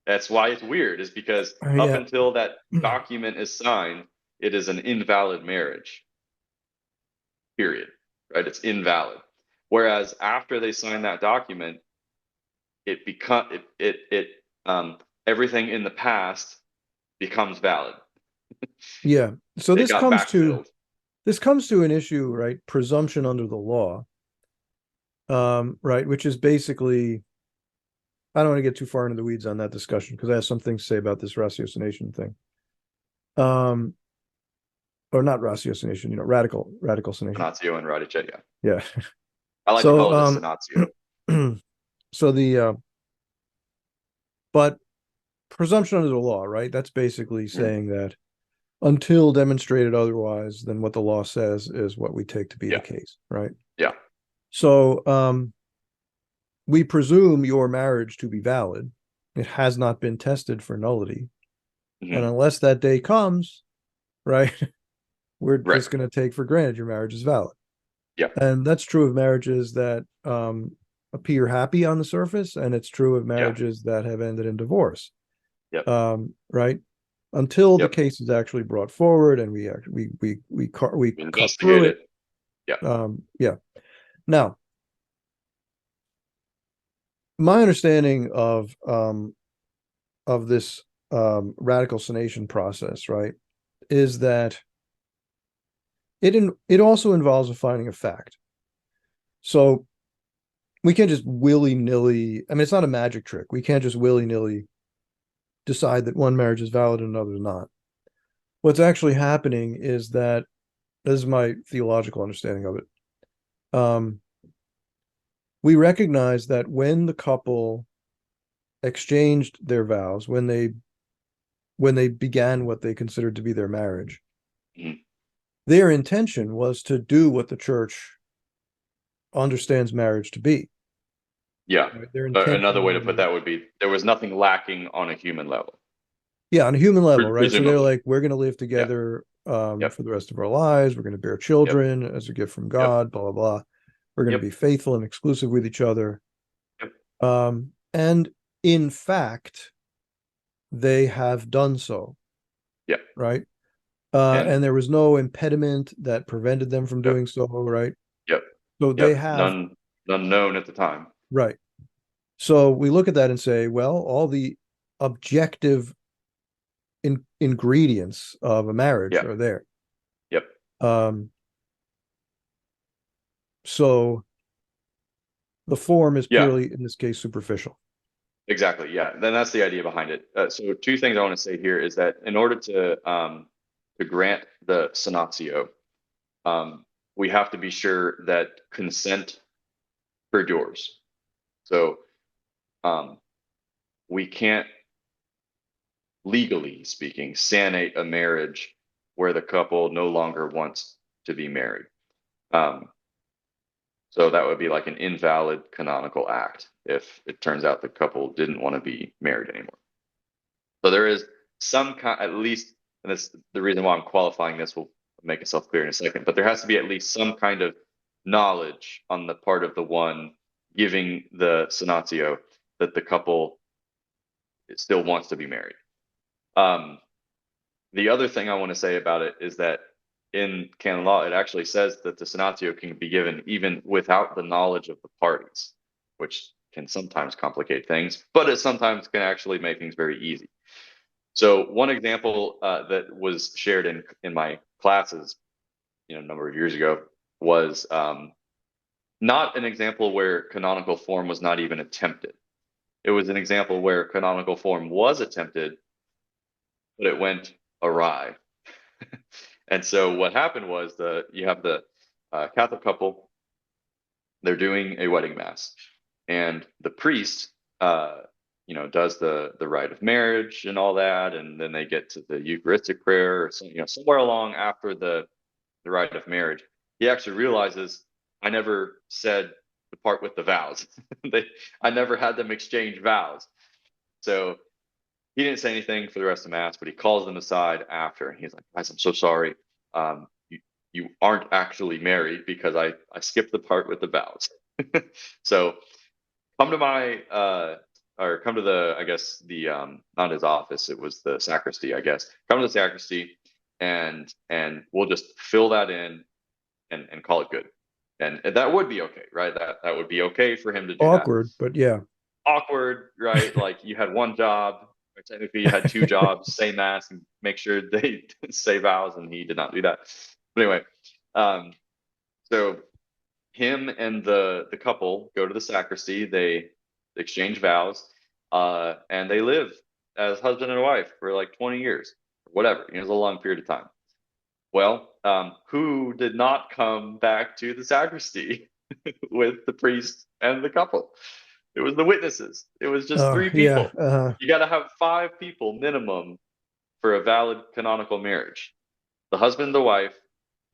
That's why it's weird, is because up Yeah. until that document is signed, it is an invalid marriage. Period. Right? It's invalid. Whereas after they sign that document, it become everything in the past becomes valid. Yeah. So It got backfilled. this comes to an issue, right? Presumption under the law. Right, which is basically, I don't want to get too far into the weeds on that discussion because I have some things to say about this ratiocination thing. Or not ratiocination, radical sanation. Senatio and Radice, yeah. Yeah. I like to call it a Senatio. So but presumption under the law, right? That's basically saying that until demonstrated otherwise, then what the law says is what we take to be the case, right? Yeah. So we presume your marriage to be valid. It has not been tested for nullity. And unless that day comes, right, we're just going to take for granted your marriage is valid. Yeah. And that's true of marriages that appear happy on the surface, and it's true of marriages that have ended in divorce. Right? Until the case is actually brought forward and we cut through it. Yeah. Now, my understanding of this radical sanation process, right, is that it also involves a finding of fact. So we can't just willy-nilly, I mean, it's not a magic trick. We can't just willy-nilly decide that one marriage is valid and another is not. What's actually happening is that, this is my theological understanding of it. We recognize that when the couple exchanged their vows, when they began what they considered to be their marriage, their intention was to do what the church understands marriage to be. Yeah. Another way to put that would be there was nothing lacking on a human level. Yeah, on a human level, right? So they're like, we're going to live together for the rest of our lives. We're going to bear children as a gift from God, blah, blah, blah. We're going to be faithful and exclusive with each other. And in fact, they have done so. Right? And there was no impediment that prevented them from doing so, right? So they have none known at the time. Right. So we look at that and say, well, all the objective ingredients of a marriage are there. So the form is purely, in this case, superficial. Exactly. Yeah. Then that's the idea behind it. So two things I want to say here is that in order to grant the senatio, we have to be sure that consent perdures. So we can't, legally speaking, sanate a marriage where the couple no longer wants to be married. So that would be like an invalid canonical act if it turns out the couple didn't want to be married anymore. So there is some kind, at least, and that's the reason why I'm qualifying this, will make itself clear in a second, but there has to be at least some kind of knowledge on the part of the one giving the senatio that the couple still wants to be married. The other thing I want to say about it is that in canon law, it actually says that the senatio can be given even without the knowledge of the parties, which can sometimes complicate things, but it sometimes can actually make things very easy. So one example that was shared in my classes, a number of years ago, was not an example where canonical form was not even attempted. It was an example where canonical form was attempted, but it went awry. And so what happened was you have the Catholic couple, they're doing a wedding mass, and the priest, does the rite of marriage and all that, and then they get to the Eucharistic prayer, or somewhere along after the rite of marriage, he actually realizes, I never said the part with the vows. I never had them exchange vows. So he didn't say anything for the rest of Mass, but he calls them aside after, and he's like, guys, I'm so sorry. You aren't actually married because I skipped the part with the vows. So come to my I guess the not his office, it was the sacristy, I guess. Come to the sacristy and we'll just fill that in and call it good. And that would be okay, right? That would be okay for him to do that. Awkward, but yeah. Awkward, right? Like you had one job, or technically you had two jobs, say mass and make sure they say vows, and he did not do that. But anyway, so him and the couple go to the sacristy, they exchange vows, and they live as husband and wife for like 20 years, or whatever. It was a long period of time. Well, who did not come back to the sacristy with the priest and the couple? It was the witnesses. It was just three people. Yeah, You got to have five people minimum for a valid canonical marriage: the husband, the wife,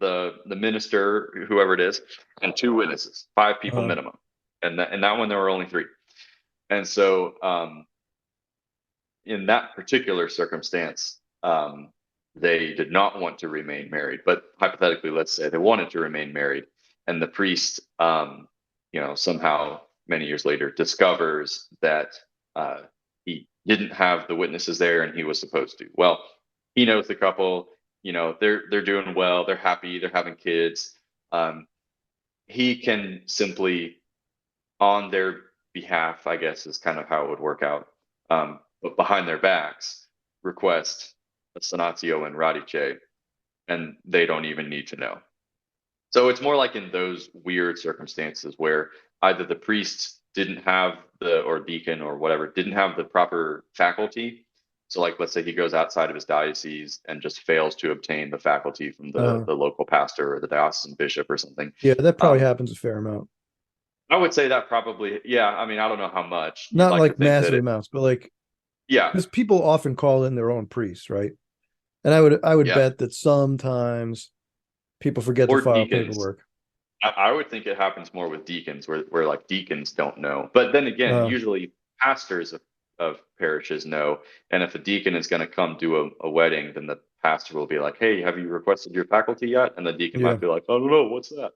the minister, whoever it is, and two witnesses. Five people minimum. And that one there were only three. And so in that particular circumstance, they did not want to remain married. But hypothetically, let's say they wanted to remain married, and the priest, somehow many years later discovers that he didn't have the witnesses there and he was supposed to. Well, he knows the couple, they're doing well, they're happy, they're having kids. He can simply, on their behalf, I guess is kind of how it would work out, but behind their backs, request a sonatio and radice, and they don't even need to know. So it's more like in those weird circumstances where either the priest didn't have or deacon or whatever, didn't have the proper faculty. So like, let's say he goes outside of his diocese and just fails to obtain the faculty from the local pastor or the diocesan bishop or something. Yeah, that probably happens a fair amount. I would say that probably, yeah. I mean, I don't know how much. Not like massive amounts, but like, yeah, because people often call in their own priests, right? And I would bet that sometimes people forget to file paperwork. I would think it happens more with deacons, where like deacons don't know. But then again, usually pastors of parishes know. And if a deacon is going to come do a wedding, then the pastor will be like, "Hey, have you requested your faculty yet?" And the deacon might be like, "I don't know, what's that?"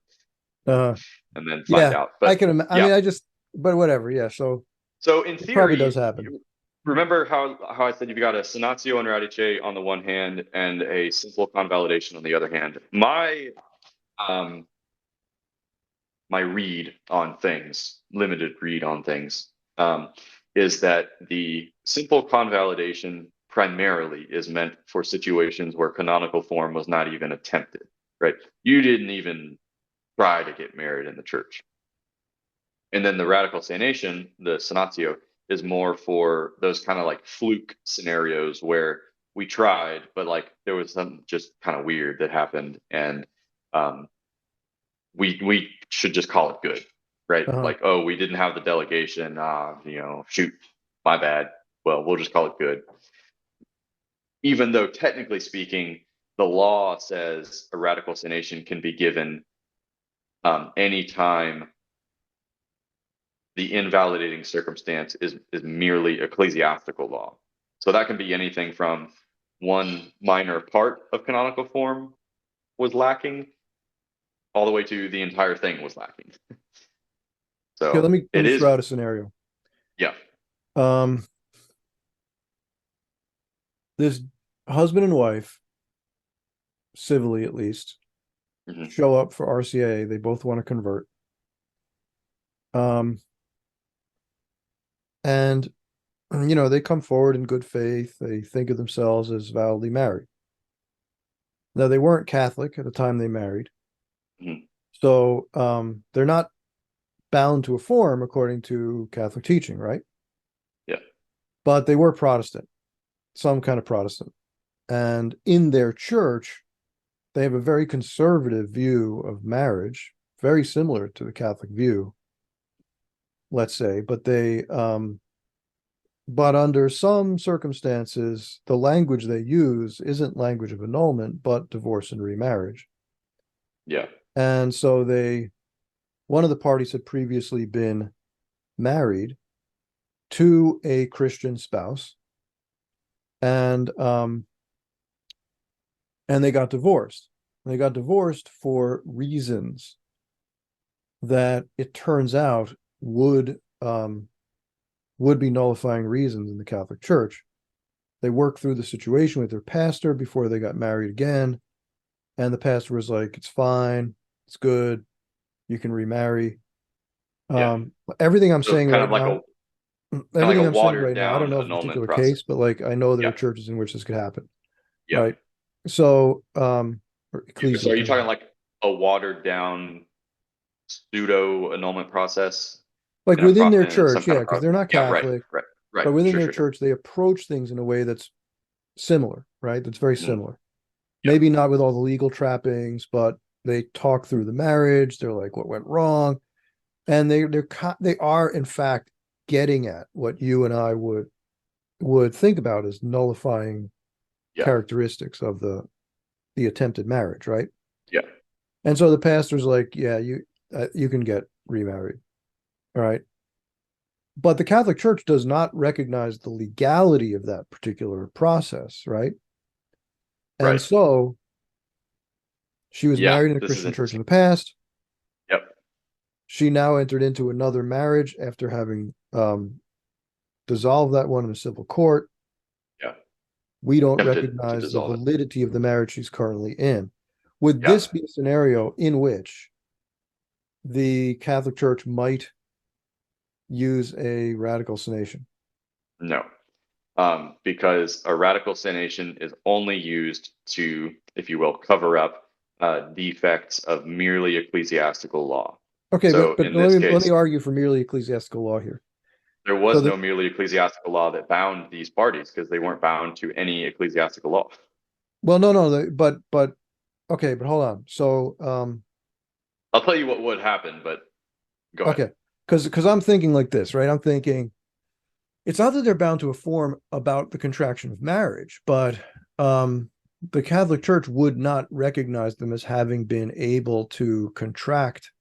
And then find out. But I can. I mean, but whatever. Yeah. So in theory, it probably does happen. Remember how I said you've got a sonatio and radice on the one hand and a simple convalidation on the other hand. My read on things, limited read on things, is that the simple convalidation primarily is meant for situations where canonical form was not even attempted, right? You didn't even try to get married in the church. And then the radical sanation, the sonatio, is more for those kind of like fluke scenarios where we tried, but like there was something just kind of weird that happened, and we should just call it good, right? Like, oh, we didn't have the delegation, shoot, my bad. Well, we'll just call it good. Even though technically speaking, the law says a radical sanation can be given anytime the invalidating circumstance is merely ecclesiastical law. So that can be anything from one minor part of canonical form was lacking, all the way to the entire thing was lacking. So let me throw out a scenario. Yeah. This husband and wife, civilly at least, show up for RCIA. They both want to convert. And they come forward in good faith. They think of themselves as validly married. Now, they weren't Catholic at the time they married. So they're not bound to a form according to Catholic teaching, right? Yeah. But they were Protestant, some kind of Protestant. And in their church, they have a very conservative view of marriage, very similar to the Catholic view, let's say. But but under some circumstances, the language they use isn't language of annulment, but divorce and remarriage. Yeah. And so one of the parties had previously been married to a Christian spouse, and they got divorced. They got divorced for reasons that it turns out would would be nullifying reasons in the Catholic Church. They worked through the situation with their pastor before they got married again. And the pastor was like, it's fine, it's good, you can remarry. Yeah. Everything I'm So saying kind right of like now, a everything I'm saying watered right now, I don't down know of a annulment particular process. case, but like I know there are Yeah. churches in which this could happen, Yeah. right? So, or So ecclesial are you talking churches. like a watered down pseudo annulment process Like in a within their in some church, kind yeah, of because they're not yeah, right, Catholic, right, right. but within Sure, their sure, sure. church, they approach things in a way that's similar, right? That's very Mhm. similar. Yeah, Maybe not with all the legal trappings, but they talk through the marriage. They're like, what went wrong? And they are in fact getting at what you and I would think about as nullifying yeah, characteristics of the attempted marriage, right? yeah, And so the pastor's like, yeah, you can get remarried, all right? But the Catholic Church does not recognize the legality of that particular process, right? And right. so she was Yeah, married in a this is Christian church in interesting. the past. Yep. She now entered into another marriage after having dissolved that one in a civil court. Yeah. We don't Tempted to recognize the dissolve it. validity of the marriage she's currently in. Would Yeah. this be a scenario in which the Catholic Church might use a radical sanation? No. Because a radical sanation is only used to, if you will, cover up defects of merely ecclesiastical law. Okay, So but in let this me case, argue for merely ecclesiastical law here. there So was that no merely ecclesiastical law that bound these parties because they weren't bound to any ecclesiastical law. well, no, but okay, but hold on. So I'll tell you what would happen, but go ahead. okay, because I'm thinking like this, right? I'm thinking it's not that they're bound to a form about the contraction of marriage, but the Catholic Church would not recognize them as having been able to contract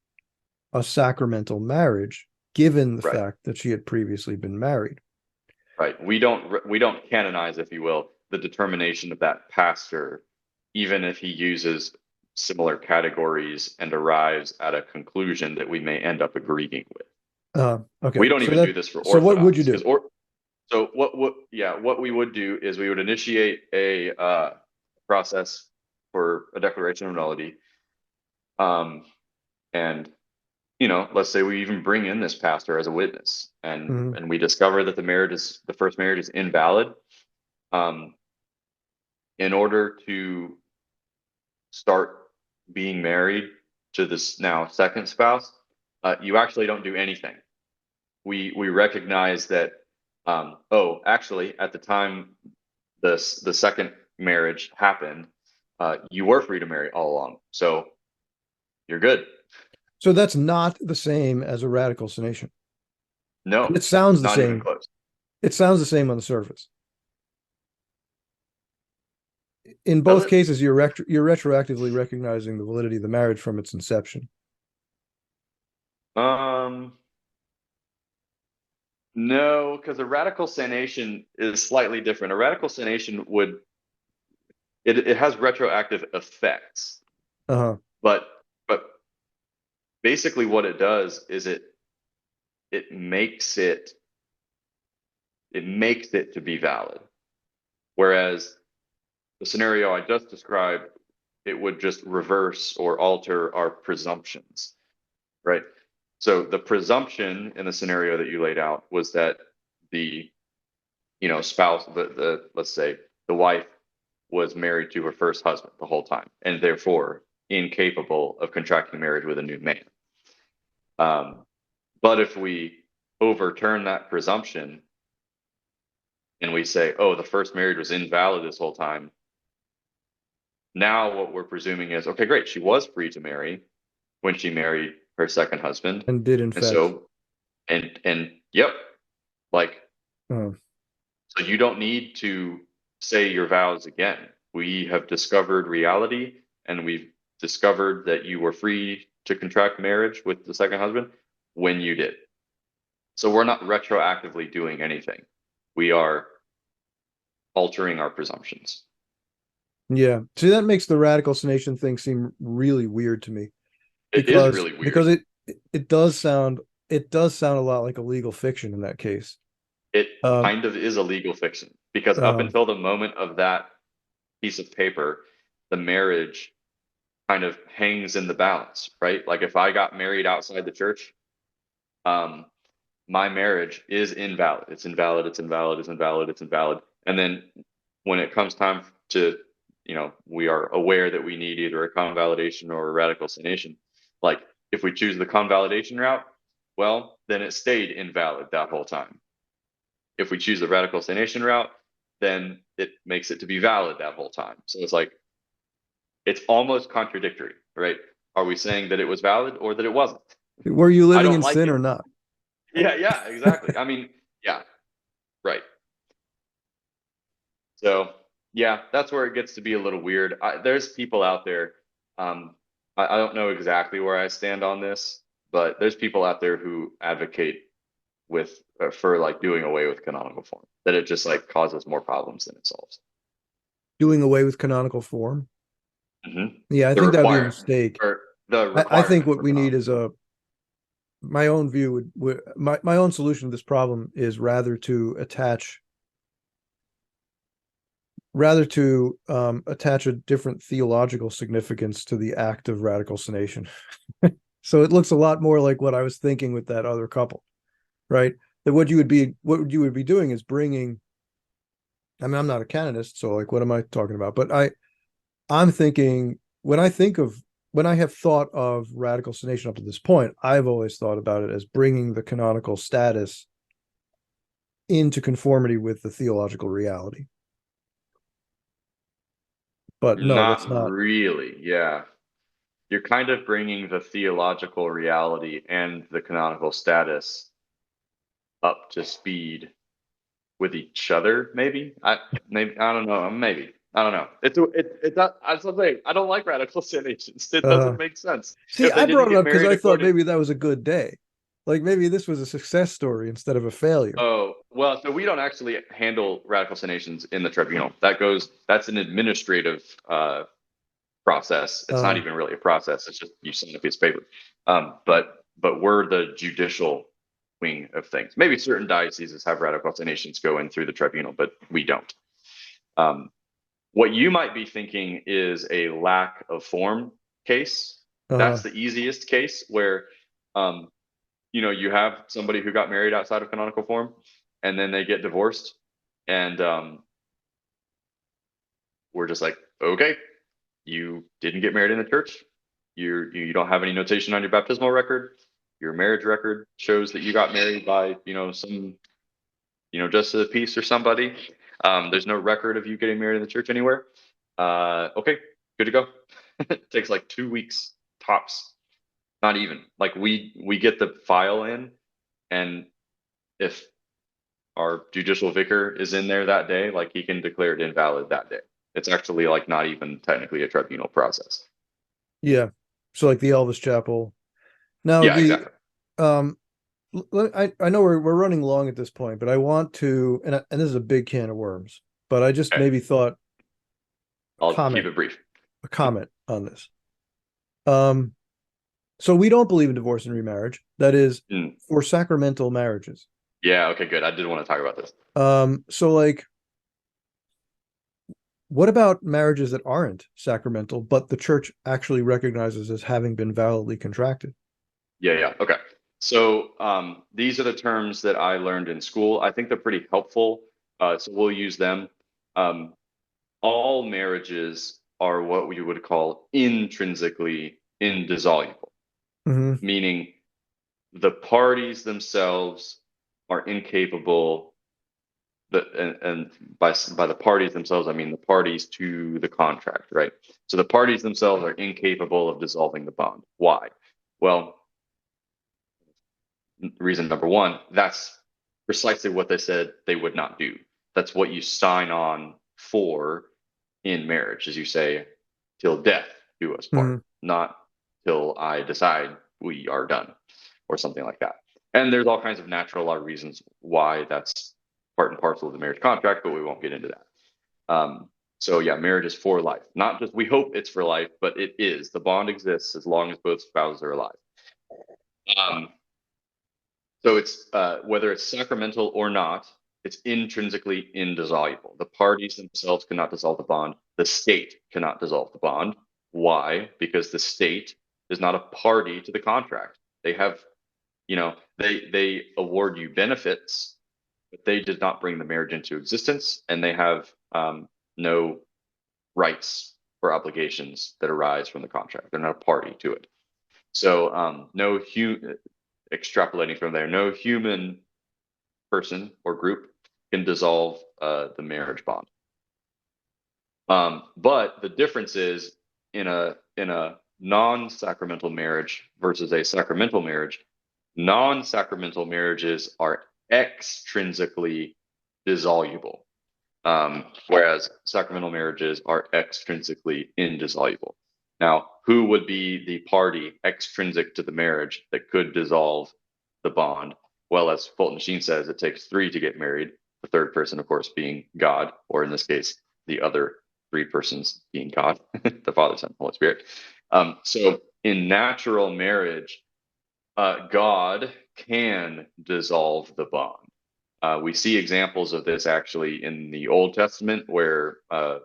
a sacramental marriage, given the Right, fact that she had previously been married. right. We don't canonize, if you will, the determination of that pastor, even if he uses similar categories and arrives at a conclusion that we may end up agreeing with. Okay, We don't so even do that this for so what would you Orthodox do? because so what we would do is we would initiate a process for a declaration of nullity, um, and let's say we even bring in this pastor as a witness, and Mhm. and we discover that the first marriage is invalid. Um, in order to start being married to this now second spouse, you actually don't do anything. We recognize that. Oh, actually, at the time the second marriage happened, you were free to marry all along, so you're good. So that's not the same as a radical sanation. No, And it sounds the not even same. close. It sounds the same on the surface. In Does both it? cases, you're retroactively recognizing the validity of the marriage from its inception. Um, no, because a radical sanation is slightly different. A radical sanation would it has retroactive effects, Uh-huh. but but basically what it does is it makes it to be valid. Whereas the scenario I just described, it would just reverse or alter our presumptions, right? So the presumption in the scenario that you laid out was that the spouse, the let's say the wife was married to her first husband the whole time, and therefore incapable of contracting marriage with a new man. Um, but if we overturn that presumption and we say, oh, the first marriage was invalid this whole time, now what we're presuming is, okay, great, she was free to marry when she married her second husband, And did in and fact. so and yep, like, Uh, so you don't need to say your vows again. We have discovered reality, and we've discovered that you were free to contract marriage with the second husband when you did. So we're not retroactively doing anything. We are altering our presumptions. yeah. See, that makes the radical sanation thing seem really weird to me It is because really weird. because it does sound a lot like a legal fiction in that case. It Um, kind of is a legal fiction because up um, until the moment of that piece of paper, the marriage kind of hangs in the balance, right? Like if I got married outside the church, um, my marriage is invalid. It's invalid. It's invalid. It's invalid. It's invalid. And then when it comes time to, we are aware that we need either a convalidation or a radical sanation. Like if we choose the convalidation route, well, then it stayed invalid that whole time. If we choose the radical sanation route, then it makes it to be valid that whole time. So it's like, it's almost contradictory, right? Are we saying that it was valid or that it wasn't? were you I living don't in like sin it. or not? Yeah, exactly. I mean, yeah, right. So yeah, that's where it gets to be a little weird. There's people out there. I don't know exactly where I stand on this, but there's people out there who advocate with for like doing away with canonical form. That it just like causes more problems than it solves. Doing away with canonical form? Yeah, I The think that would be a require mistake. or the I think requirement what for we need canonical is form. my own view my own solution to this problem is rather to attach a different theological significance to the act of radical sanation. So it looks a lot more like what I was thinking with that other couple, right? That what you would be doing is bringing. I mean, I'm not a canonist, so like, what am I talking about? But I'm thinking when I have thought of radical sanation up to this point, I've always thought about it as bringing the canonical status into conformity with the theological reality. But no, that's Not not. really. Yeah. You're kind of bringing the theological reality and the canonical status up to speed with each other. Maybe I don't know. Maybe I don't know. It's not. I something. I don't like radical sanations. It Uh, doesn't make sense See, if they I didn't brought it get up because married I thought according. maybe that was a good day. Like maybe this was a success story instead of a failure. Oh well, so we don't actually handle radical sanations in the tribunal. That's an administrative process. It's not Uh, even really a process. It's just you sign a piece of paper. But we're the judicial wing of things. Maybe certain dioceses have radical nations go in through the tribunal, but we don't. Um, what you might be thinking is a lack of form case. uh, That's the easiest case where, um, you have somebody who got married outside of canonical form, and then they get divorced, and we're just like, okay, you didn't get married in the church. You don't have any notation on your baptismal record. Your marriage record shows that you got married by, some, justice of the peace or somebody. There's no record of you getting married in the church anywhere. Okay, good to go. It takes like 2 weeks tops. Not even. Like we get the file in, and if our judicial vicar is in there that day, like he can declare it invalid that day. It's actually like not even technically a tribunal process. yeah. So like the Elvis Chapel. Now Yeah, the exactly. um I know we're running long at this point, but I want to and this is a big can of worms, but I just Okay, maybe thought a I'll keep comment it brief. a comment on this. Um so we don't believe in divorce and remarriage. That is Mm. for sacramental marriages. Yeah, okay, good. I did want to talk about this. So like what about marriages that aren't sacramental, but the church actually recognizes as having been validly contracted? Yeah. Okay. So these are the terms that I learned in school. I think they're pretty helpful. So we'll use them. Um, all marriages are what we would call intrinsically indissoluble, Mm-hmm. meaning the parties themselves are incapable. And by the parties themselves, I mean the parties to the contract, right? So the parties themselves are incapable of dissolving the bond. Why? Well, reason number one, that's precisely what they said they would not do. That's what you sign on for in marriage, as you say, till death do us part, Mm-hmm. not till I decide we are done, or something like that. And there's all kinds of natural law reasons why that's part and parcel of the marriage contract, but we won't get into that. So yeah, marriage is for life. Not just we hope it's for life, but it is. The bond exists as long as both spouses are alive. Um, So it's whether it's sacramental or not, it's intrinsically indissoluble. The parties themselves cannot dissolve the bond. The state cannot dissolve the bond. Why? Because the state is not a party to the contract. They have, they award you benefits, but they did not bring the marriage into existence, and they have no rights or obligations that arise from the contract. They're not a party to it. So extrapolating from there, no human person or group can dissolve the marriage bond. But the difference is in a non-sacramental marriage versus a sacramental marriage, non-sacramental marriages are extrinsically dissoluble, whereas sacramental marriages are extrinsically indissoluble. Now, who would be the party extrinsic to the marriage that could dissolve the bond? Well, as Fulton Sheen says, it takes three to get married, the third person, of course, being God, or in this case, the other three persons being God, the Father, Son, Holy Spirit. So in natural marriage, God can dissolve the bond. We see examples of this actually in the Old Testament where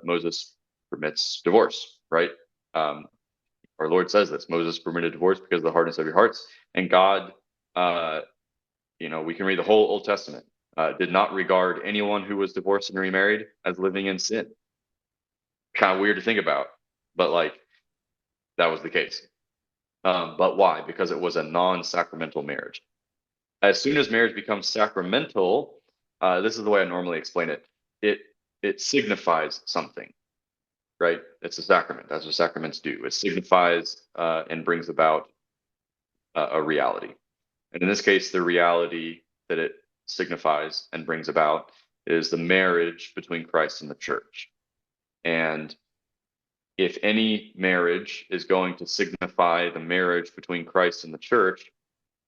Moses permits divorce, right? Our Lord says this: Moses permitted divorce because of the hardness of your hearts, and God, we can read the whole Old Testament, did not regard anyone who was divorced and remarried as living in sin. Kind of weird to think about, but like that was the case. But why? Because it was a non-sacramental marriage. As soon as marriage becomes sacramental, this is the way I normally explain it. It signifies something, right? It's a sacrament. That's what sacraments do. It signifies and brings about a reality. And in this case, the reality that it signifies and brings about is the marriage between Christ and the church. And if any marriage is going to signify the marriage between Christ and the church,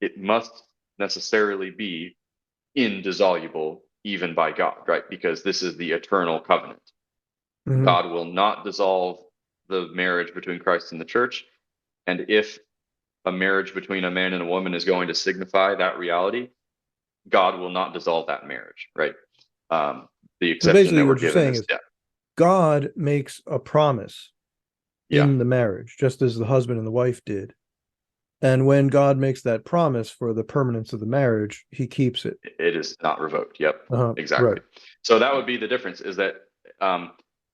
it must necessarily be indissoluble even by God, right? Because this is the eternal covenant. Mm-hmm. God will not dissolve the marriage between Christ and the church. And if a marriage between a man and a woman is going to signify that reality, God will not dissolve that marriage, right? The exception that we're given is God makes a promise in the marriage, just as the husband and the wife did. And when God makes that promise for the permanence of the marriage, he keeps it. It is not revoked. Yep, exactly. Right. So that would be the difference, is that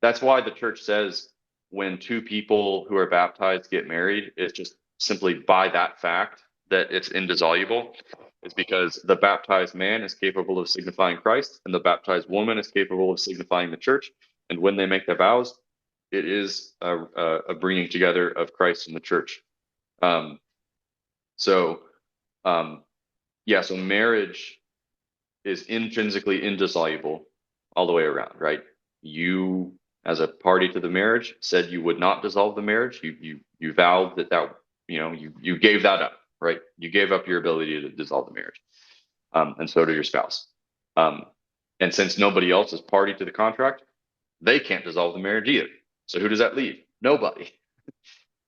that's why the church says when two people who are baptized get married, it's just simply by that fact that it's indissoluble. It's because the baptized man is capable of signifying Christ, and the baptized woman is capable of signifying the church. And when they make their vows, it is a bringing together of Christ and the church. So marriage is intrinsically indissoluble all the way around, right? You, as a party to the marriage, said you would not dissolve the marriage. You vowed that you gave that up, right? You gave up your ability to dissolve the marriage, and so did your spouse. And since nobody else is party to the contract, they can't dissolve the marriage either. So who does that leave? Nobody,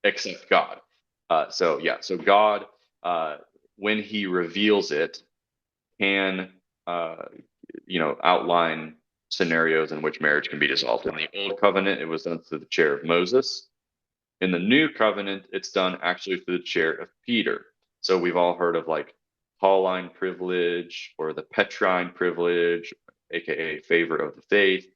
except God. So God, when he reveals it, can outline scenarios in which marriage can be dissolved. In the Old Covenant, it was done through the chair of Moses. In the New Covenant, it's done actually through the chair of Peter. So we've all heard of like Pauline privilege or the Petrine privilege, aka favor of the faith.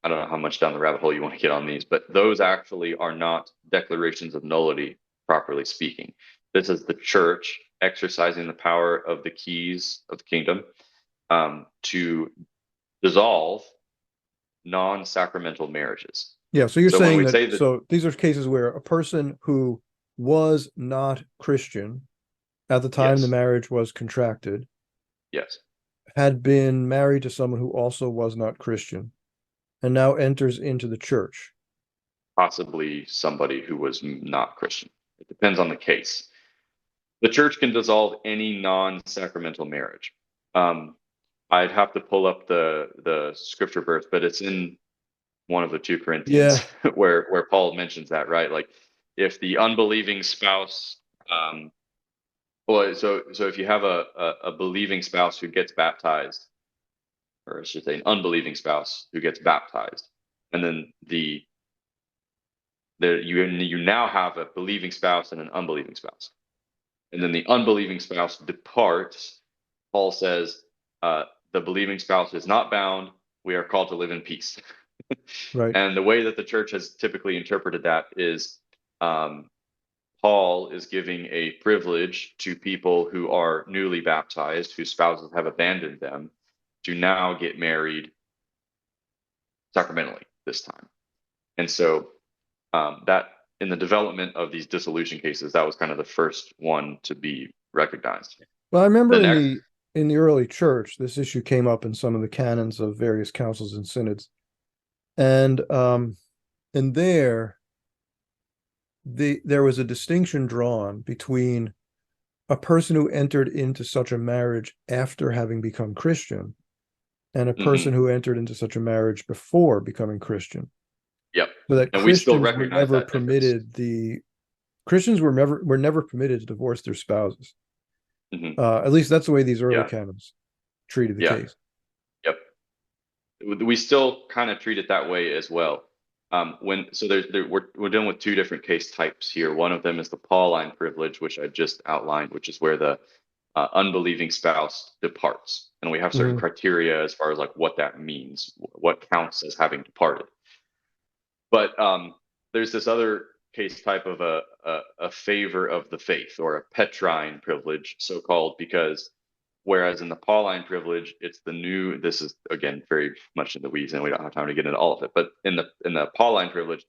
I don't know how much down the rabbit hole you want to get on these, but those actually are not declarations of nullity, properly speaking. This is the church exercising the power of the keys of the kingdom to dissolve non-sacramental marriages. Yeah, so you're saying that so these are cases where a person who was not Christian at the time the marriage was contracted, had been married to someone who also was not Christian, and now enters into the church. Possibly somebody who was not Christian. It depends on the case. The church can dissolve any non-sacramental marriage. I'd have to pull up the scripture verse, but it's in one of the 2 Corinthians where Paul mentions that, right? Like if the unbelieving spouse Well, so if you have a believing spouse who gets baptized, or I should say an unbelieving spouse who gets baptized, and then you now have a believing spouse and an unbelieving spouse, and then the unbelieving spouse departs. Paul says the believing spouse is not bound. We are called to live in peace. Right. And the way that the church has typically interpreted that is Paul is giving a privilege to people who are newly baptized, whose spouses have abandoned them, to now get married sacramentally this time. And so that in the development of these dissolution cases, that was kind of the first one to be recognized. Well, I remember The in next, the early church, this issue came up in some of the canons of various councils and synods, and there there was a distinction drawn between a person who entered into such a marriage after having become Christian and a person who entered into such a marriage before becoming Christian. yep. So that And we still Christians were recognize never that difference. permitted Christians were never permitted to divorce their spouses. Mhm. At least that's the way these early Yeah. canons treated the Yeah. case. Yep. We still kind of treat it that way as well. We're dealing with two different case types here. One of them is the Pauline privilege, which I just outlined, which is where the unbelieving spouse departs, and we have certain criteria as far as like what that means, what counts as having departed. But there's this other case type of a favor of the faith, or a Petrine privilege, so called, because whereas in the Pauline privilege, it's the new. This is again very much in the weeds, and we don't have time to get into all of it. But in the Pauline privilege,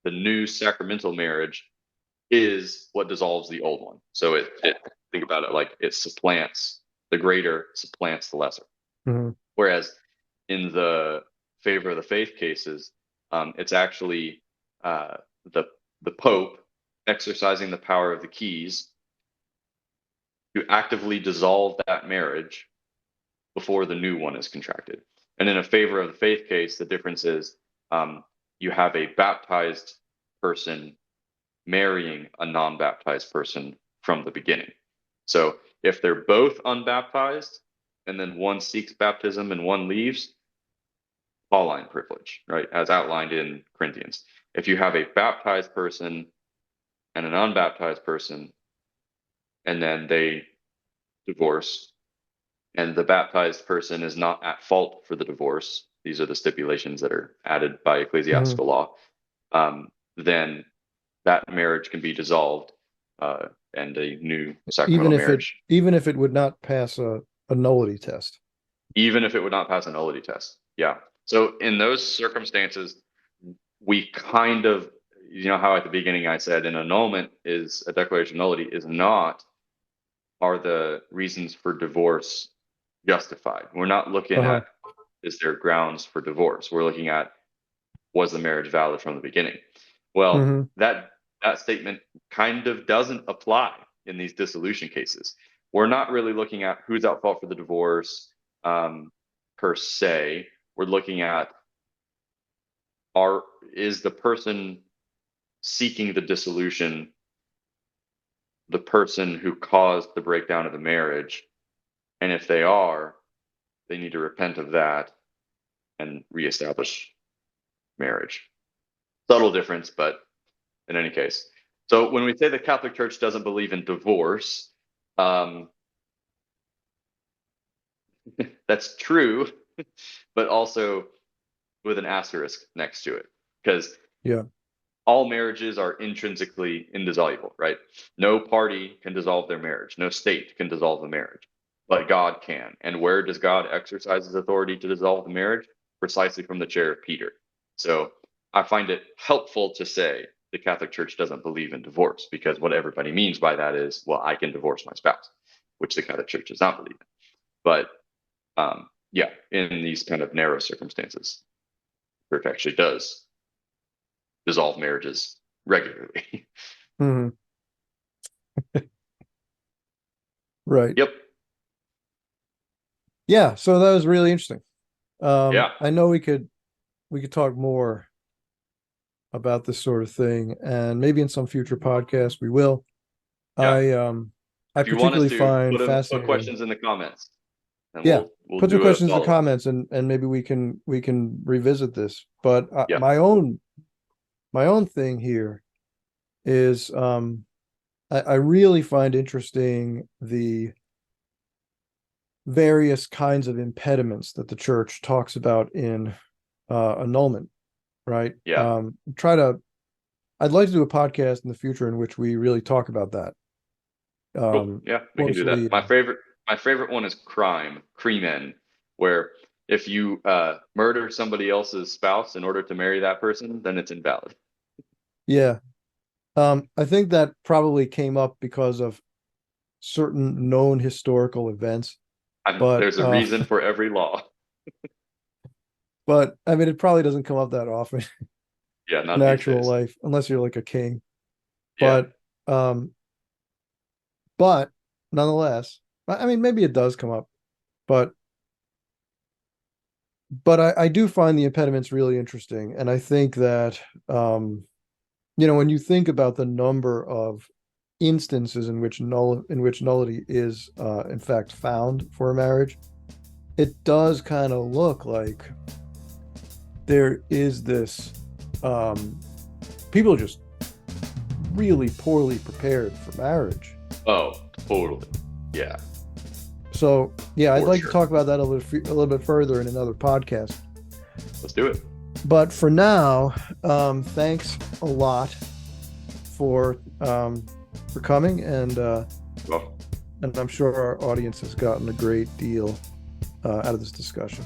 the new sacramental marriage is what dissolves the old one. So it think about it like it supplants the greater, supplants the lesser. Mhm. Whereas in the favor of the faith cases, it's actually the Pope exercising the power of the keys to actively dissolve that marriage before the new one is contracted. And in a favor of the faith case, the difference is you have a baptized person marrying a non-baptized person from the beginning. So if they're both unbaptized and then one seeks baptism and one leaves, Pauline privilege, right, as outlined in Corinthians. If you have a baptized person and an unbaptized person, and then they divorce, and the baptized person is not at fault for the divorce, these are the stipulations that are added by ecclesiastical law, then that marriage can be dissolved and a new sacramental marriage. Even if it would not pass a nullity test. Even if it would not pass a nullity test. Yeah. So in those circumstances, we kind of, how at the beginning I said an annulment is a declaration of nullity is not, are the reasons for divorce justified? We're not looking at, is there grounds for divorce? We're looking at, was the marriage valid from the beginning? Well, that statement kind of doesn't apply in these dissolution cases. We're not really looking at who's at fault for the divorce per se. We're looking at, is the person seeking the dissolution the person who caused the breakdown of the marriage? And if they are, they need to repent of that and reestablish marriage. Subtle difference, but in any case. So when we say the Catholic Church doesn't believe in divorce, that's true, but also with an asterisk next to it, because all marriages are intrinsically indissoluble, right? No party can dissolve their marriage. No state can dissolve the marriage, but God can. And where does God exercise his authority to dissolve the marriage? Precisely from the chair of Peter. So I find it helpful to say the Catholic Church doesn't believe in divorce, because what everybody means by that is, well, I can divorce my spouse, which the Catholic Church does not believe in. But yeah, in these kind of narrow circumstances, the Church actually does dissolve marriages regularly. Right. Yep. Yeah. So that was really interesting. Yeah. I know we could talk more about this sort of thing, and maybe in some future podcast we will. Yeah. I If you want us particularly to, find put fascinating. questions in the comments, and Yeah, we'll put some do a questions in the follow-up. comments, and maybe we can revisit this. But Yeah. my own thing here is I really find interesting the various kinds of impediments that the church talks about in annulment, right? Yeah. I'd like to do a podcast in the future in which we really talk about that. Cool. Yeah, we can do Mostly, that. My favorite one is crime, crimen, where if you murder somebody else's spouse in order to marry that person, then it's invalid. yeah. I think that probably came up because of certain known historical events, but There's a reason for every law. but I mean, it probably doesn't come up that often Yeah, in not these actual days. life, unless you're like a king. Yeah. But um, but nonetheless, I mean, maybe it does come up, but I do find the impediments really interesting, and I think that when you think about the number of instances in which nullity is in fact found for a marriage, it does kind of look like there is this people are just really poorly prepared for marriage. Oh, totally. Yeah. So yeah, I'd For like sure. to talk about that a little bit further in another podcast. Let's do it. But for now, thanks a lot for coming, Well, and I'm sure our audience has gotten a great deal out of this discussion.